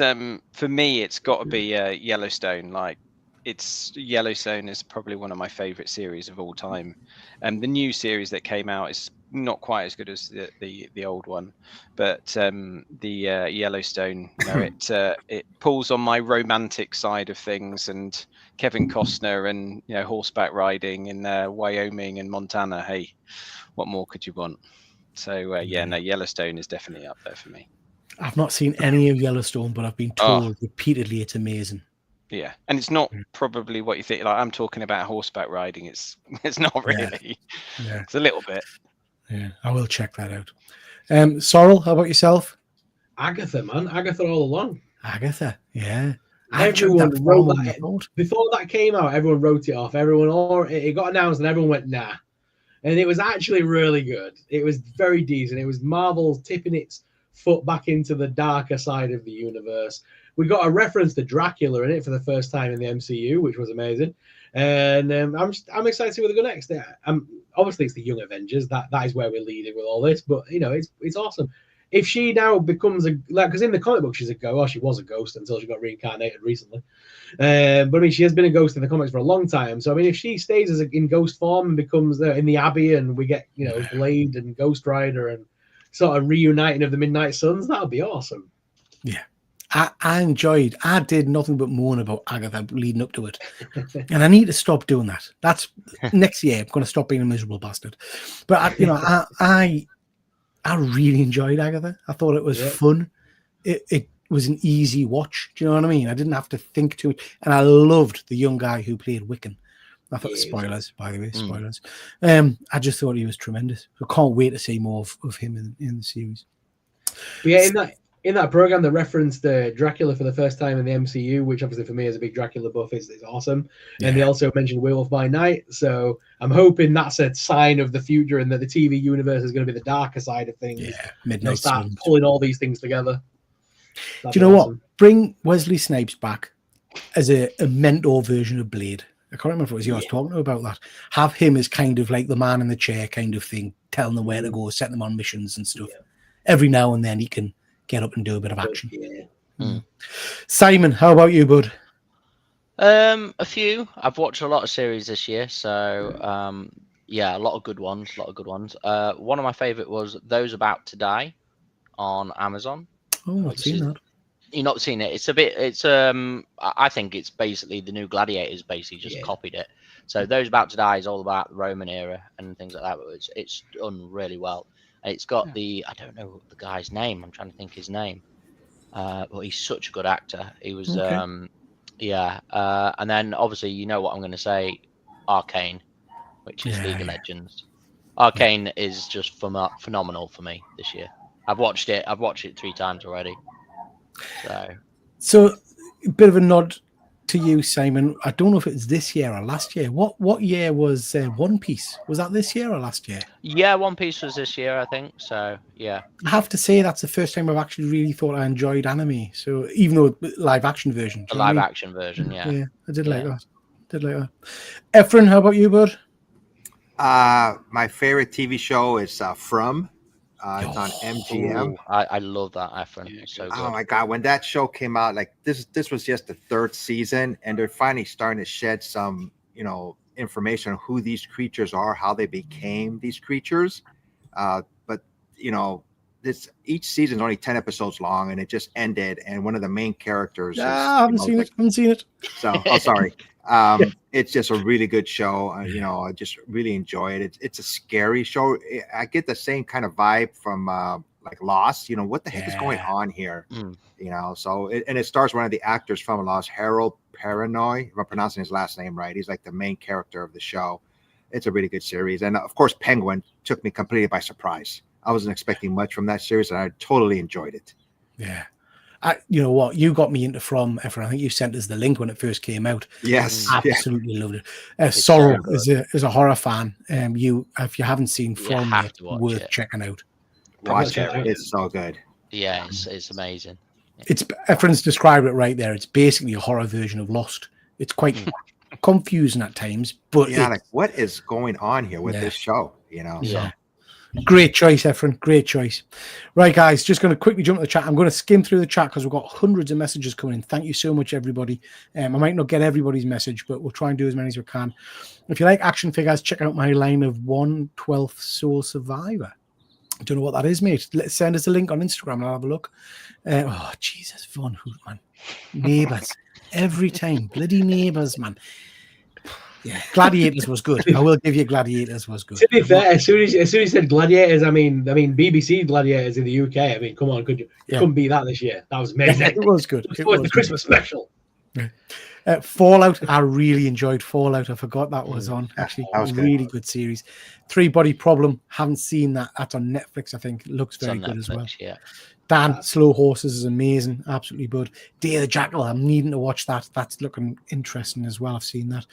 for me, it's got to be Yellowstone. Like, Yellowstone is probably one of my favorite series of all time. The new series that came out is not quite as good as the old one, but the Yellowstone, it pulls on my romantic side of things, and Kevin Costner and horseback riding in Wyoming and Montana. Hey, what more could you want? So Yellowstone is definitely up there for me. I've not seen any of Yellowstone, but I've been told repeatedly it's amazing. Yeah, and it's not probably what you think. Like, I'm talking about horseback riding. It's not really. Yeah. It's a little bit. Yeah, I will check that out. Sorrel, how about yourself? Agatha, man. Agatha all along. Agatha, yeah. Everyone wrote that. Before that came out, everyone wrote it off. It got announced and everyone went, nah. And it was actually really good. It was very decent. It was Marvel tipping its foot back into the darker side of the universe. We got a reference to Dracula in it for the first time in the MCU, which was amazing. And I'm excited to see where they go next. Obviously, it's the Young Avengers. That is where we're leading with all this. But it's awesome. If she now becomes because in the comic book she's a ghost. Well, she was a ghost until she got reincarnated recently. But I mean, she has been a ghost in the comics for a long time. So I mean, if she stays in ghost form and becomes in the Abbey, and we get Blade and Ghost Rider and sort of reuniting of the Midnight Suns, that would be awesome. Yeah. I enjoyed. I did nothing but moan about Agatha leading up to it, and I need to stop doing that. That's next year. I'm going to stop being a miserable bastard. But I really enjoyed Agatha. I thought it was fun. It was an easy watch. Do you know what I mean? I didn't have to think too much, and I loved the young guy who played Wiccan. I thought spoilers, by the way, spoilers. I just thought he was tremendous. I can't wait to see more of him in the series. But yeah, in that program, they referenced Dracula for the first time in the MCU, which obviously for me as a big Dracula buff is awesome. Yeah. And they also mentioned Werewolf by Night. So I'm hoping that's a sign of the future and that the TV universe is going to be the darker side of things. Yeah, Midnight start pulling all these things together. Do you know what? Bring Wesley Snipes back as a mentor version of Blade. I can't remember if it was you I was talking about that. Have him as kind of like the man in the chair kind of thing, telling them where to go, setting them on missions and stuff. Yeah. Every now and then he can get up and do a bit of action. Simon, how about you, bud? A few. I've watched a lot of series this year, so a lot of good ones. One of my favorite was Those About to Die on Amazon. Oh, I've seen that. You've not seen it. I think it's basically the new Gladiators basically just copied it. So Those About to Die is all about the Roman era and things like that, but it's done really well. It's got I don't know the guy's name. I'm trying to think his name. But he's such a good actor. He was, and then obviously you know what I'm going to say, Arcane, which is League of Legends. Arcane is just phenomenal for me this year. I've watched it 3 times already. So a bit of a nod to you, Simon. I don't know if it's this year or last year. What year was One Piece? Was that this year or last year? Yeah, One Piece was this year, I think. So yeah, I have to say that's the first time I've actually really thought I enjoyed anime. So even though live action version, action version, yeah, I did like that. Efren, how about you, bud? My favorite TV show is From. It's on MGM. I love that, Efren. It's so good. Oh my god, when that show came out, like this was just the 3rd season, and they're finally starting to shed some, information on who these creatures are, how they became these creatures. But each season is only 10 episodes long, and it just ended. And one of the main characters, I haven't seen it. So, sorry. It's just a really good show. I just really enjoy it. It's a scary show. I get the same kind of vibe from like Lost. What the heck is going on here? So it stars one of the actors from Lost, Harold Perrineau, if I'm pronouncing his last name right. He's like the main character of the show. It's a really good series. And of course, Penguin took me completely by surprise. I wasn't expecting much from that series, and I totally enjoyed it. Yeah. You know what? You got me into From, Efren. I think you sent us the link when it first came out. Yes. Absolutely loved it. Sorrow is a horror fan. If you haven't seen From yet, worth checking out. Watch it. It's so good. Yeah, it's amazing. It's Efren's described it right there. It's basically a horror version of Lost. It's quite confusing at times, but like what is going on here with this show? So. Great choice, Efren. Great choice. Right, guys, just going to quickly jump to the chat. I'm going to skim through the chat because we've got hundreds of messages coming in. Thank you so much, everybody. I might not get everybody's message, but we'll try and do as many as we can. If you like action figures, check out my line of 1/12 Soul Survivor. I don't know what that is, mate. Send us a link on Instagram and I'll have a look. Oh, Jesus, Von Hoot, man. Neighbours. Every time. Bloody Neighbours, man. Yeah, Gladiators was good. I will give you Gladiators was good. To be fair, as soon as you said Gladiators, I mean BBC Gladiators in the UK. I mean, come on, couldn't beat that this year? That was amazing. It was good. It was the Christmas special. Yeah. Fallout. I really enjoyed Fallout. I forgot that was on. Actually, that was really good series. Three Body Problem. Haven't seen that. That's on Netflix. I think it looks very good Netflix, as well. Yeah. Dan, Slow Horses is amazing. Absolutely good. Day of the Jackal. I'm needing to watch that. That's looking interesting as well. I've seen that.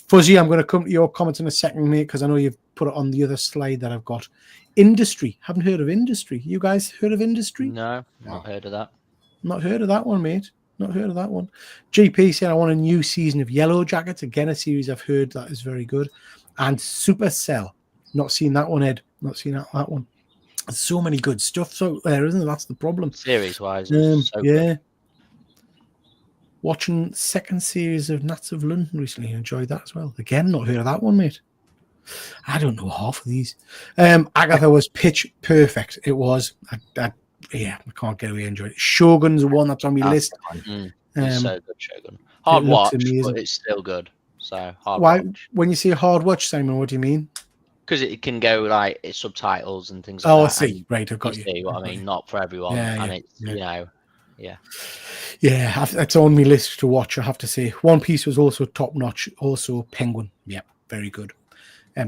Fuzzy, I'm going to come to your comments in a second, mate, because I know you've put it on the other slide that I've got. Industry. Haven't heard of Industry. You guys heard of Industry? No, not heard of that. Not heard of that one, mate. Not heard of that one. GP said, I want a new season of Yellow Jackets. Again, a series I've heard that is very good. And Supercell. Not seen that one, Ed. Not seen that one. There's so many good stuff out there, isn't there? That's the problem. Series-wise, yeah. Watching second series of Nats of London recently. Enjoyed that as well. Again, not heard of that one, mate. I don't know half of these. Agatha was pitch perfect. It was. I can't get away and enjoy it. Shogun's one that's on my list. It's so good, Shogun. Hard watch, but it's still good. So hard watch. When you say hard watch, Simon, what do you mean? Because it can go like it's subtitles and things like that. Oh, I see. Right, I've got you. See what I mean? Not for everyone. And it's, Yeah, it's on my list to watch, I have to say. One Piece was also top notch. Also, Penguin. Yep, very good.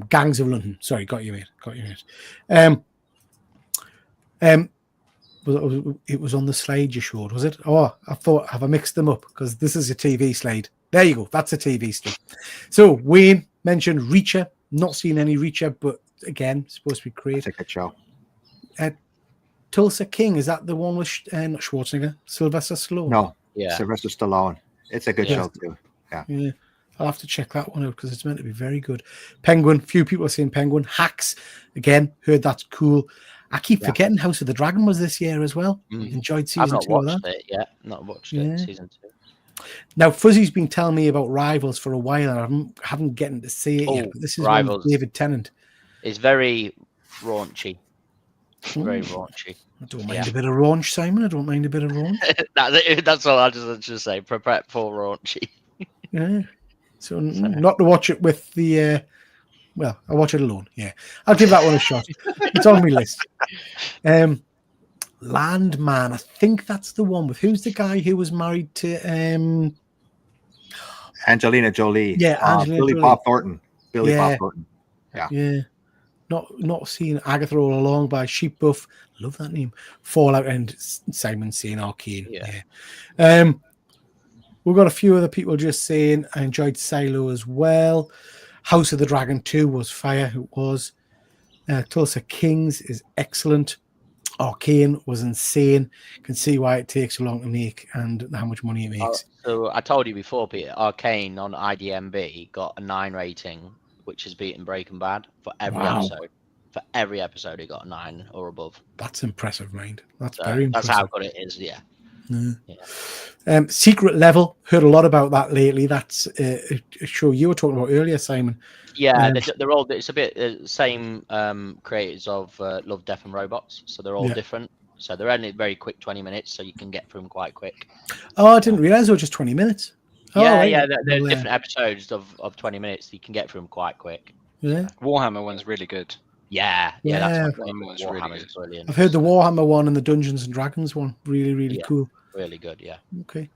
Gangs of London. Sorry, got you, mate. It was on the slide you showed, was it? Oh, I thought, have I mixed them up? Because this is a TV slide. There you go. That's a TV stuff. So, Wayne mentioned Reacher. Not seen any Reacher, but again, supposed to be great. That's a good show. Tulsa King, is that the one with not Schwarzenegger? Sylvester Stallone? No, Sylvester Stallone. It's a good show too. Yeah. I'll have to check that one out because it's meant to be very good. Penguin, few people are saying Penguin. Hacks, again, heard that's cool. I keep forgetting House of the Dragon was this year as well. Enjoyed season 2 of that. Not watched it, season 2. Now, Fuzzy's been telling me about Rivals for a while, and I haven't gotten to see it yet. But this is Rivals. David Tennant. It's very raunchy. Very raunchy. I don't mind a bit of raunch, Simon. I don't mind a bit of raunch. That's all I just say. Prepare for raunchy. Yeah. So not to watch it with the. Well, I'll watch it alone. Yeah, I'll give that one a shot. It's on my list. Landman. I think that's the one with who's the guy who was married to Angelina Jolie. Yeah, Angelina Billy Jolie. Bob Thornton. Bob Thornton. Yeah. Not seeing Agatha all along by Sheep Buff. Love that name. Fallout and Simon saying Arcane. Yeah. We've got a few other people just saying I enjoyed Silo as well. House of the Dragon 2 was fire. It was. Tulsa Kings is excellent. Arcane was insane. Can see why it takes so long to make and how much money it makes. So I told you before, Peter, Arcane on IDMB got a 9 rating, which has beaten Breaking Bad for every episode. For every episode, it got a 9 or above. That's impressive, mind. That's very impressive. That's how good it is, yeah. Secret Level, heard a lot about that lately. That's a show you were talking about earlier, Simon. Yeah, they're all. It's a bit same creators of Love, Death and Robots, so they're all different. So they're only very quick, 20 minutes, so you can get through them quite quick. Oh, I didn't realize it was just 20 minutes. They're different episodes of 20 minutes. So you can get through them quite quick. Yeah, Warhammer one's really good. That's one's really good. Brilliant. I've heard the Warhammer one and the Dungeons and Dragons one. Really cool. Really good, yeah. Okay.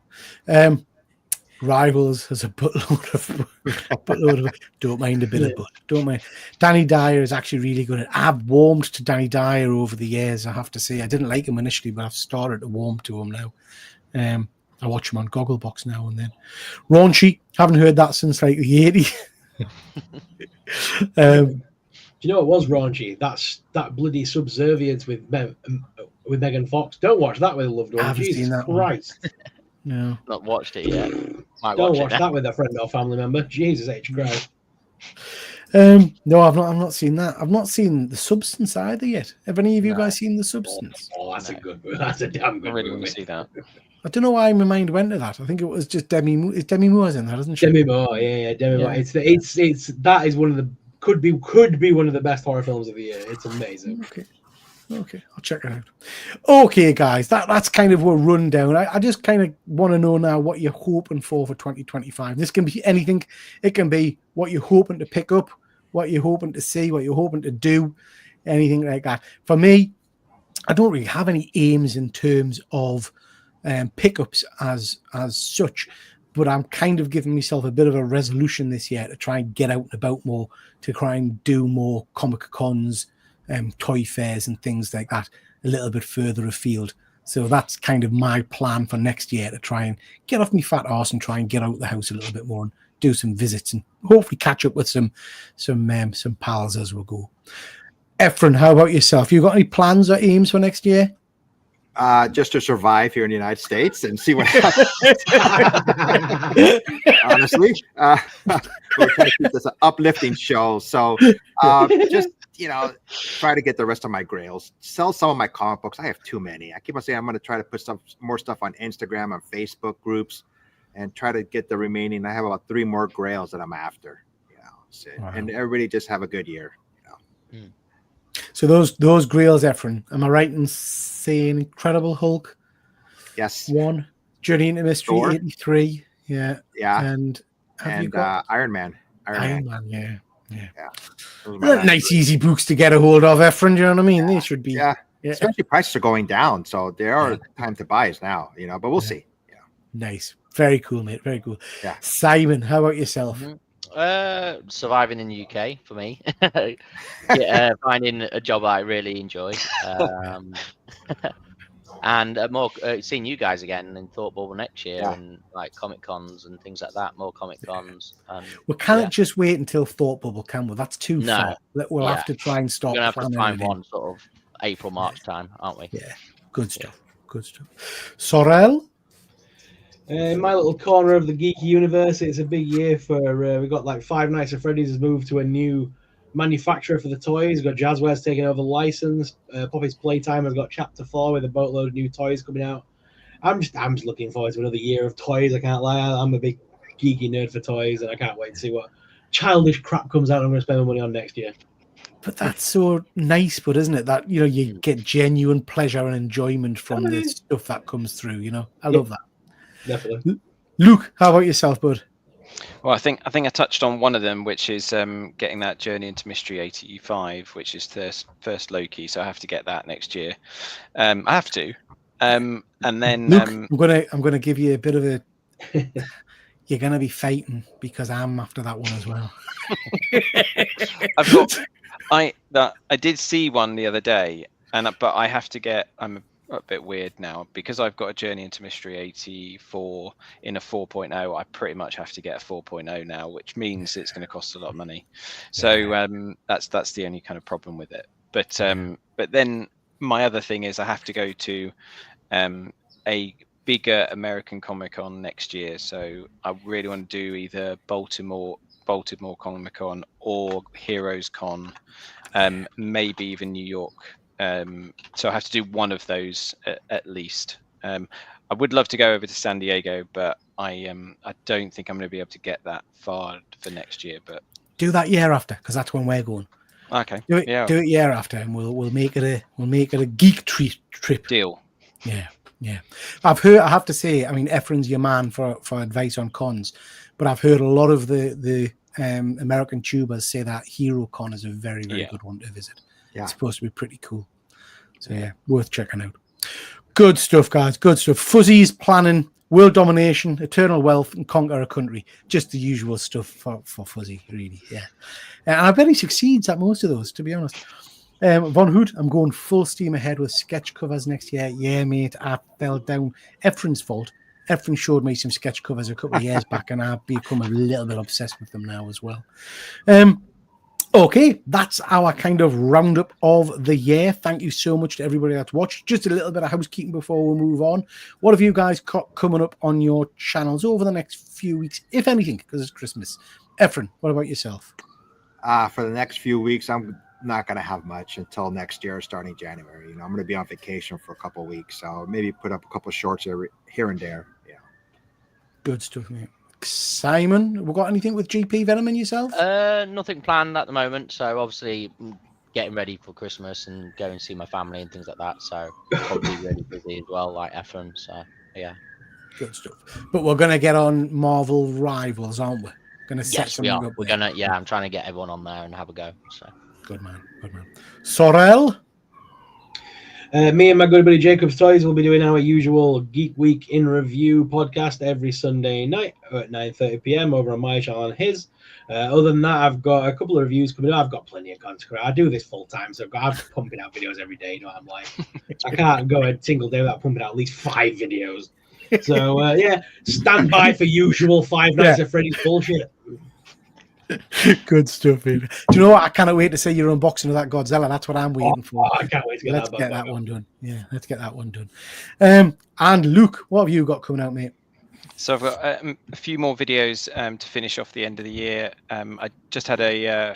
Rivals has a buttload of don't mind a bit of butt. Don't mind. Danny Dyer is actually really good. I've warmed to Danny Dyer over the years, I have to say. I didn't like him initially, but I've started to warm to him now. I watch him on Gogglebox now and then. Raunchy, haven't heard that since like the 80s. Do you know what was raunchy? That's that bloody Subservience with Megan Fox. Don't watch that with a loved one. I haven't seen that Christ. No. Not watched it yet. Don't watch that with a friend or family member. Jesus H. Christ. No, I've not seen that. I've not seen The Substance either yet. Have any of you guys seen The Substance? Oh, that's a good movie. That's a damn good I really movie. want to see that. I don't know why my mind went to that. I think it was just Demi Moore. Is Demi Moore's in that, isn't she? Demi Moore, Demi Moore. It's that is one of the could be one of the best horror films of the year. It's amazing. Okay, I'll check it out. Okay, guys, that's kind of a rundown. I just kind of want to know now what you're hoping for 2025. This can be anything. It can be what you're hoping to pick up, what you're hoping to see, what you're hoping to do, anything like that. For me, I don't really have any aims in terms of pickups as such, but I'm kind of giving myself a bit of a resolution this year to try and get out and about more, to try and do more comic cons, toy fairs and things like that a little bit further afield. So that's kind of my plan for next year, to try and get off my fat arse and try and get out of the house a little bit more and do some visits and hopefully catch up with some pals as we go. Efren, how about yourself? You got any plans or aims for next year? Just to survive here in the United States and see what happens. Honestly, we're trying to keep this an uplifting show. So just, try to get the rest of my grails, sell some of my comic books. I have too many. I keep on saying I'm going to try to put some more stuff on Instagram, on Facebook groups, and try to get the remaining. I have about 3 more grails that I'm after, so, wow. And everybody just have a good year. So those grails, Efren, am I right in saying Incredible Hulk? Yes. 1, Journey into Mystery, Thor. 83. Yeah. And Iron Man. Iron Man, yeah. Nice, easy books to get a hold of, Efren. Do you know what I mean? They should be. Yeah. Especially prices are going down, so there are time to buy is now. But we'll see. Yeah. Nice. Very cool, mate. Very cool. Yeah. Simon, how about yourself? Surviving in the UK for me. Finding a job I really enjoy. And more seeing you guys again in Thought Bubble next year, and like Comic Cons and things like that. More Comic Cons. We can't just wait until Thought Bubble, can we? That's too far. We'll have to try and stop. We're gonna have to find one sort of April, March time, aren't we? Yeah, good stuff. Good stuff. Sorrel. In my little corner of the geeky universe, it's a big year for we got like Five Nights at Freddy's has moved to a new manufacturer for the toys. We've got Jazzwares taking over the license. Poppy's Playtime has got Chapter 4 with a boatload of new toys coming out. I'm just looking forward to another year of toys. I can't lie. I'm a big geeky nerd for toys, and I can't wait to see what childish crap comes out I'm going to spend my money on next year. But that's so nice, but isn't it? That you get genuine pleasure and enjoyment from the stuff that comes through. I love that. Definitely. Luke, how about yourself, bud? Well, I think I touched on one of them, which is getting that Journey into Mystery 85, which is first Loki. So I have to get that next year. I have to. And then Luke, I'm gonna give you a bit of a. You're gonna be fighting because I'm after that one as well. I did see one the other day, but I have to get. I'm a bit weird now because I've got a Journey into Mystery 84 in a 4.0. I pretty much have to get a 4.0 now, which means it's going to cost a lot of money. So that's the only kind of problem with it. But then my other thing is I have to go to a bigger American Comic Con next year. So I really want to do either Baltimore Comic Con or Heroes Con, maybe even New York. So I have to do one of those at least. I would love to go over to San Diego, but I don't think I'm going to be able to get that far for next year. But do that year after, because that's when we're going. Okay. Do it year after, and we'll make it a geek trip. Deal. Yeah. I've heard. I have to say, I mean, Efren's your man for advice on cons, but I've heard a lot of the American tubers say that Hero Con is a very good one to visit. Yeah. It's supposed to be pretty cool. So worth checking out. Good stuff, guys. Good stuff. Fuzzy's planning world domination, eternal wealth, and conquer a country. Just the usual stuff for Fuzzy, really. Yeah. And I bet he succeeds at most of those, to be honest. Von Hood, I'm going full steam ahead with sketch covers next year. Yeah, mate, I fell down. Efren's fault. Efren showed me some sketch covers a couple of years back, and I've become a little bit obsessed with them now as well. Okay, that's our kind of roundup of the year. Thank you so much to everybody that's watched. Just a little bit of housekeeping before we move on. What have you guys got coming up on your channels over the next few weeks, if anything, because it's Christmas? Efren, what about yourself? For the next few weeks, I'm not going to have much until next year, starting January. I'm going to be on vacation for a couple of weeks, so maybe put up a couple of shorts here and there. Yeah. Good stuff, mate. Simon, we got anything with GP Venom and yourself? Nothing planned at the moment. So obviously getting ready for Christmas and going and see my family and things like that. So probably really busy as well, like Efren. So yeah, good stuff. But we're gonna get on Marvel Rivals, aren't we? Gonna set something up. We're gonna. Yeah, I'm trying to get everyone on there and have a go. So good man. Sorrel. Me and my good buddy Jacob's Toys will be doing our usual Geek Week in Review podcast every Sunday night at 9:30 p.m. over on my channel and his. Other than that, I've got a couple of reviews coming up. I've got plenty of content. I do this full time, so I'm pumping out videos every day. You know what I'm like? I can't go a single day without pumping out at least 5 videos. So, yeah, stand by for usual Five Nights at Freddy's bullshit. Good stuff, man. Do you know what? I cannot wait to see your unboxing of that Godzilla. That's what I'm waiting for. I can't wait to Let's get that one done. Yeah, let's get that one done. And Luke, what have you got coming out, mate? So I've got a few more videos to finish off the end of the year. I just had a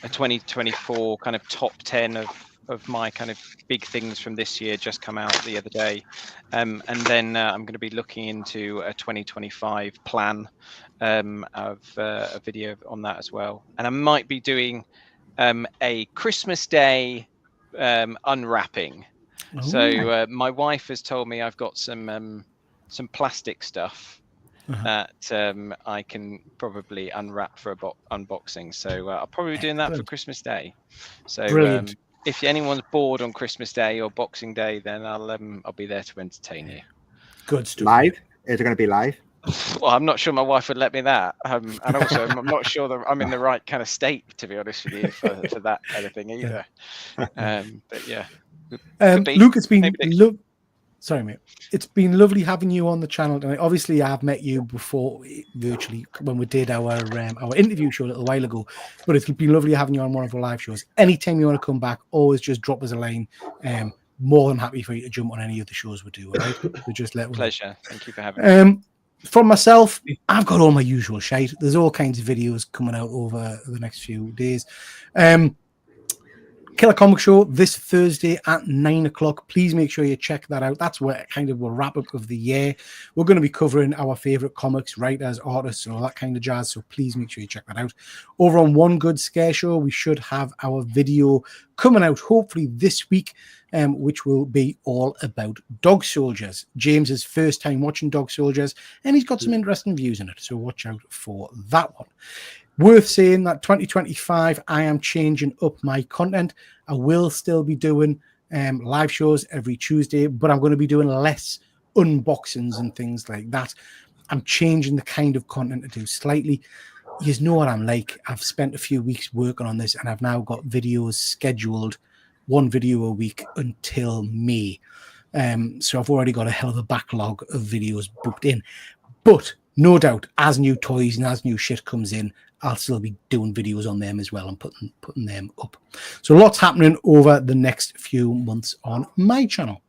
2024 kind of top 10 of my kind of big things from this year just come out the other day. And then I'm going to be looking into a 2025 plan of a video on that as well. And I might be doing a Christmas Day unwrapping. Oh. So my wife has told me I've got some plastic stuff that I can probably unwrap for unboxing. So I'll probably be doing that for Christmas Day. So if anyone's bored on Christmas Day or Boxing Day, then I'll be there to entertain you. Good stuff. Live? Is it going to be live? Well, I'm not sure my wife would let me that, and also I'm not sure that I'm in the right kind of state, to be honest with you, for that kind of thing either. But yeah, Luke, it's been sorry, mate. It's been lovely having you on the channel tonight. Obviously, I've met you before virtually when we did our interview show a little while ago, but it's been lovely having you on one of our live shows. Anytime you want to come back, always just drop us a line. More than happy for you to jump on any of the shows we do. All right, so just let us know. Pleasure. Thank you for having me. From myself, I've got all my usual shite. There's all kinds of videos coming out over the next few days. Killer Comic Show this Thursday at 9 o'clock. Please make sure you check that out. That's where kind of we'll wrap up of the year. We're going to be covering our favorite comics, writers, artists, and all that kind of jazz. So please make sure you check that out. Over on One Good Scare Show, we should have our video coming out hopefully this week, which will be all about Dog Soldiers. James's first time watching Dog Soldiers, and he's got some interesting views in it. So watch out for that one. Worth saying that 2025, I am changing up my content. I will still be doing live shows every Tuesday, but I'm going to be doing less unboxings and things like that. I'm changing the kind of content to do slightly. You know what I'm like. I've spent a few weeks working on this, and I've now got videos scheduled, 1 video a week until May. So I've already got a hell of a backlog of videos booked in. But no doubt, as new toys and as new shit comes in, I'll still be doing videos on them as well and putting them up. So lots happening over the next few months on my channel.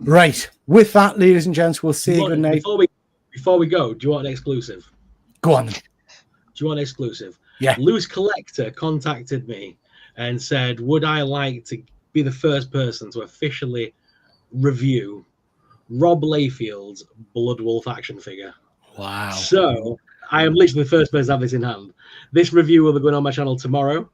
Right. With that, ladies and gents, we'll say good night. Before we go, do you want an exclusive? Go on. Do you want an exclusive? Yeah. Loose Collector contacted me and said, would I like to be the first person to officially review Rob Layfield's Blood Wolf action figure? Wow. So I am literally the first person to have this in hand. This review will be going on my channel tomorrow.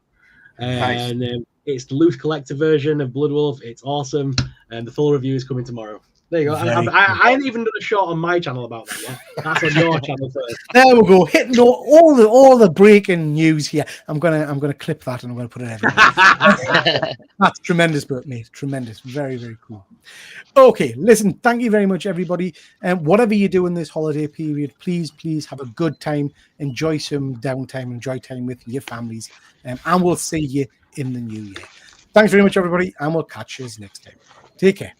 And it's the Loose Collector version of Blood Wolf. It's awesome. And the full review is coming tomorrow. There you go. I haven't even done a shot on my channel about that yet. That's on your channel first. There we go. Hitting all the breaking news here. I'm gonna clip that and I'm gonna put it everywhere. That's tremendous, but mate, tremendous. Very, very cool. Okay, listen, thank you very much, everybody. And whatever you do in this holiday period, please have a good time. Enjoy some downtime. Enjoy time with your families. And we'll see you in the new year. Thanks very much, everybody, and we'll catch you next time. Take care.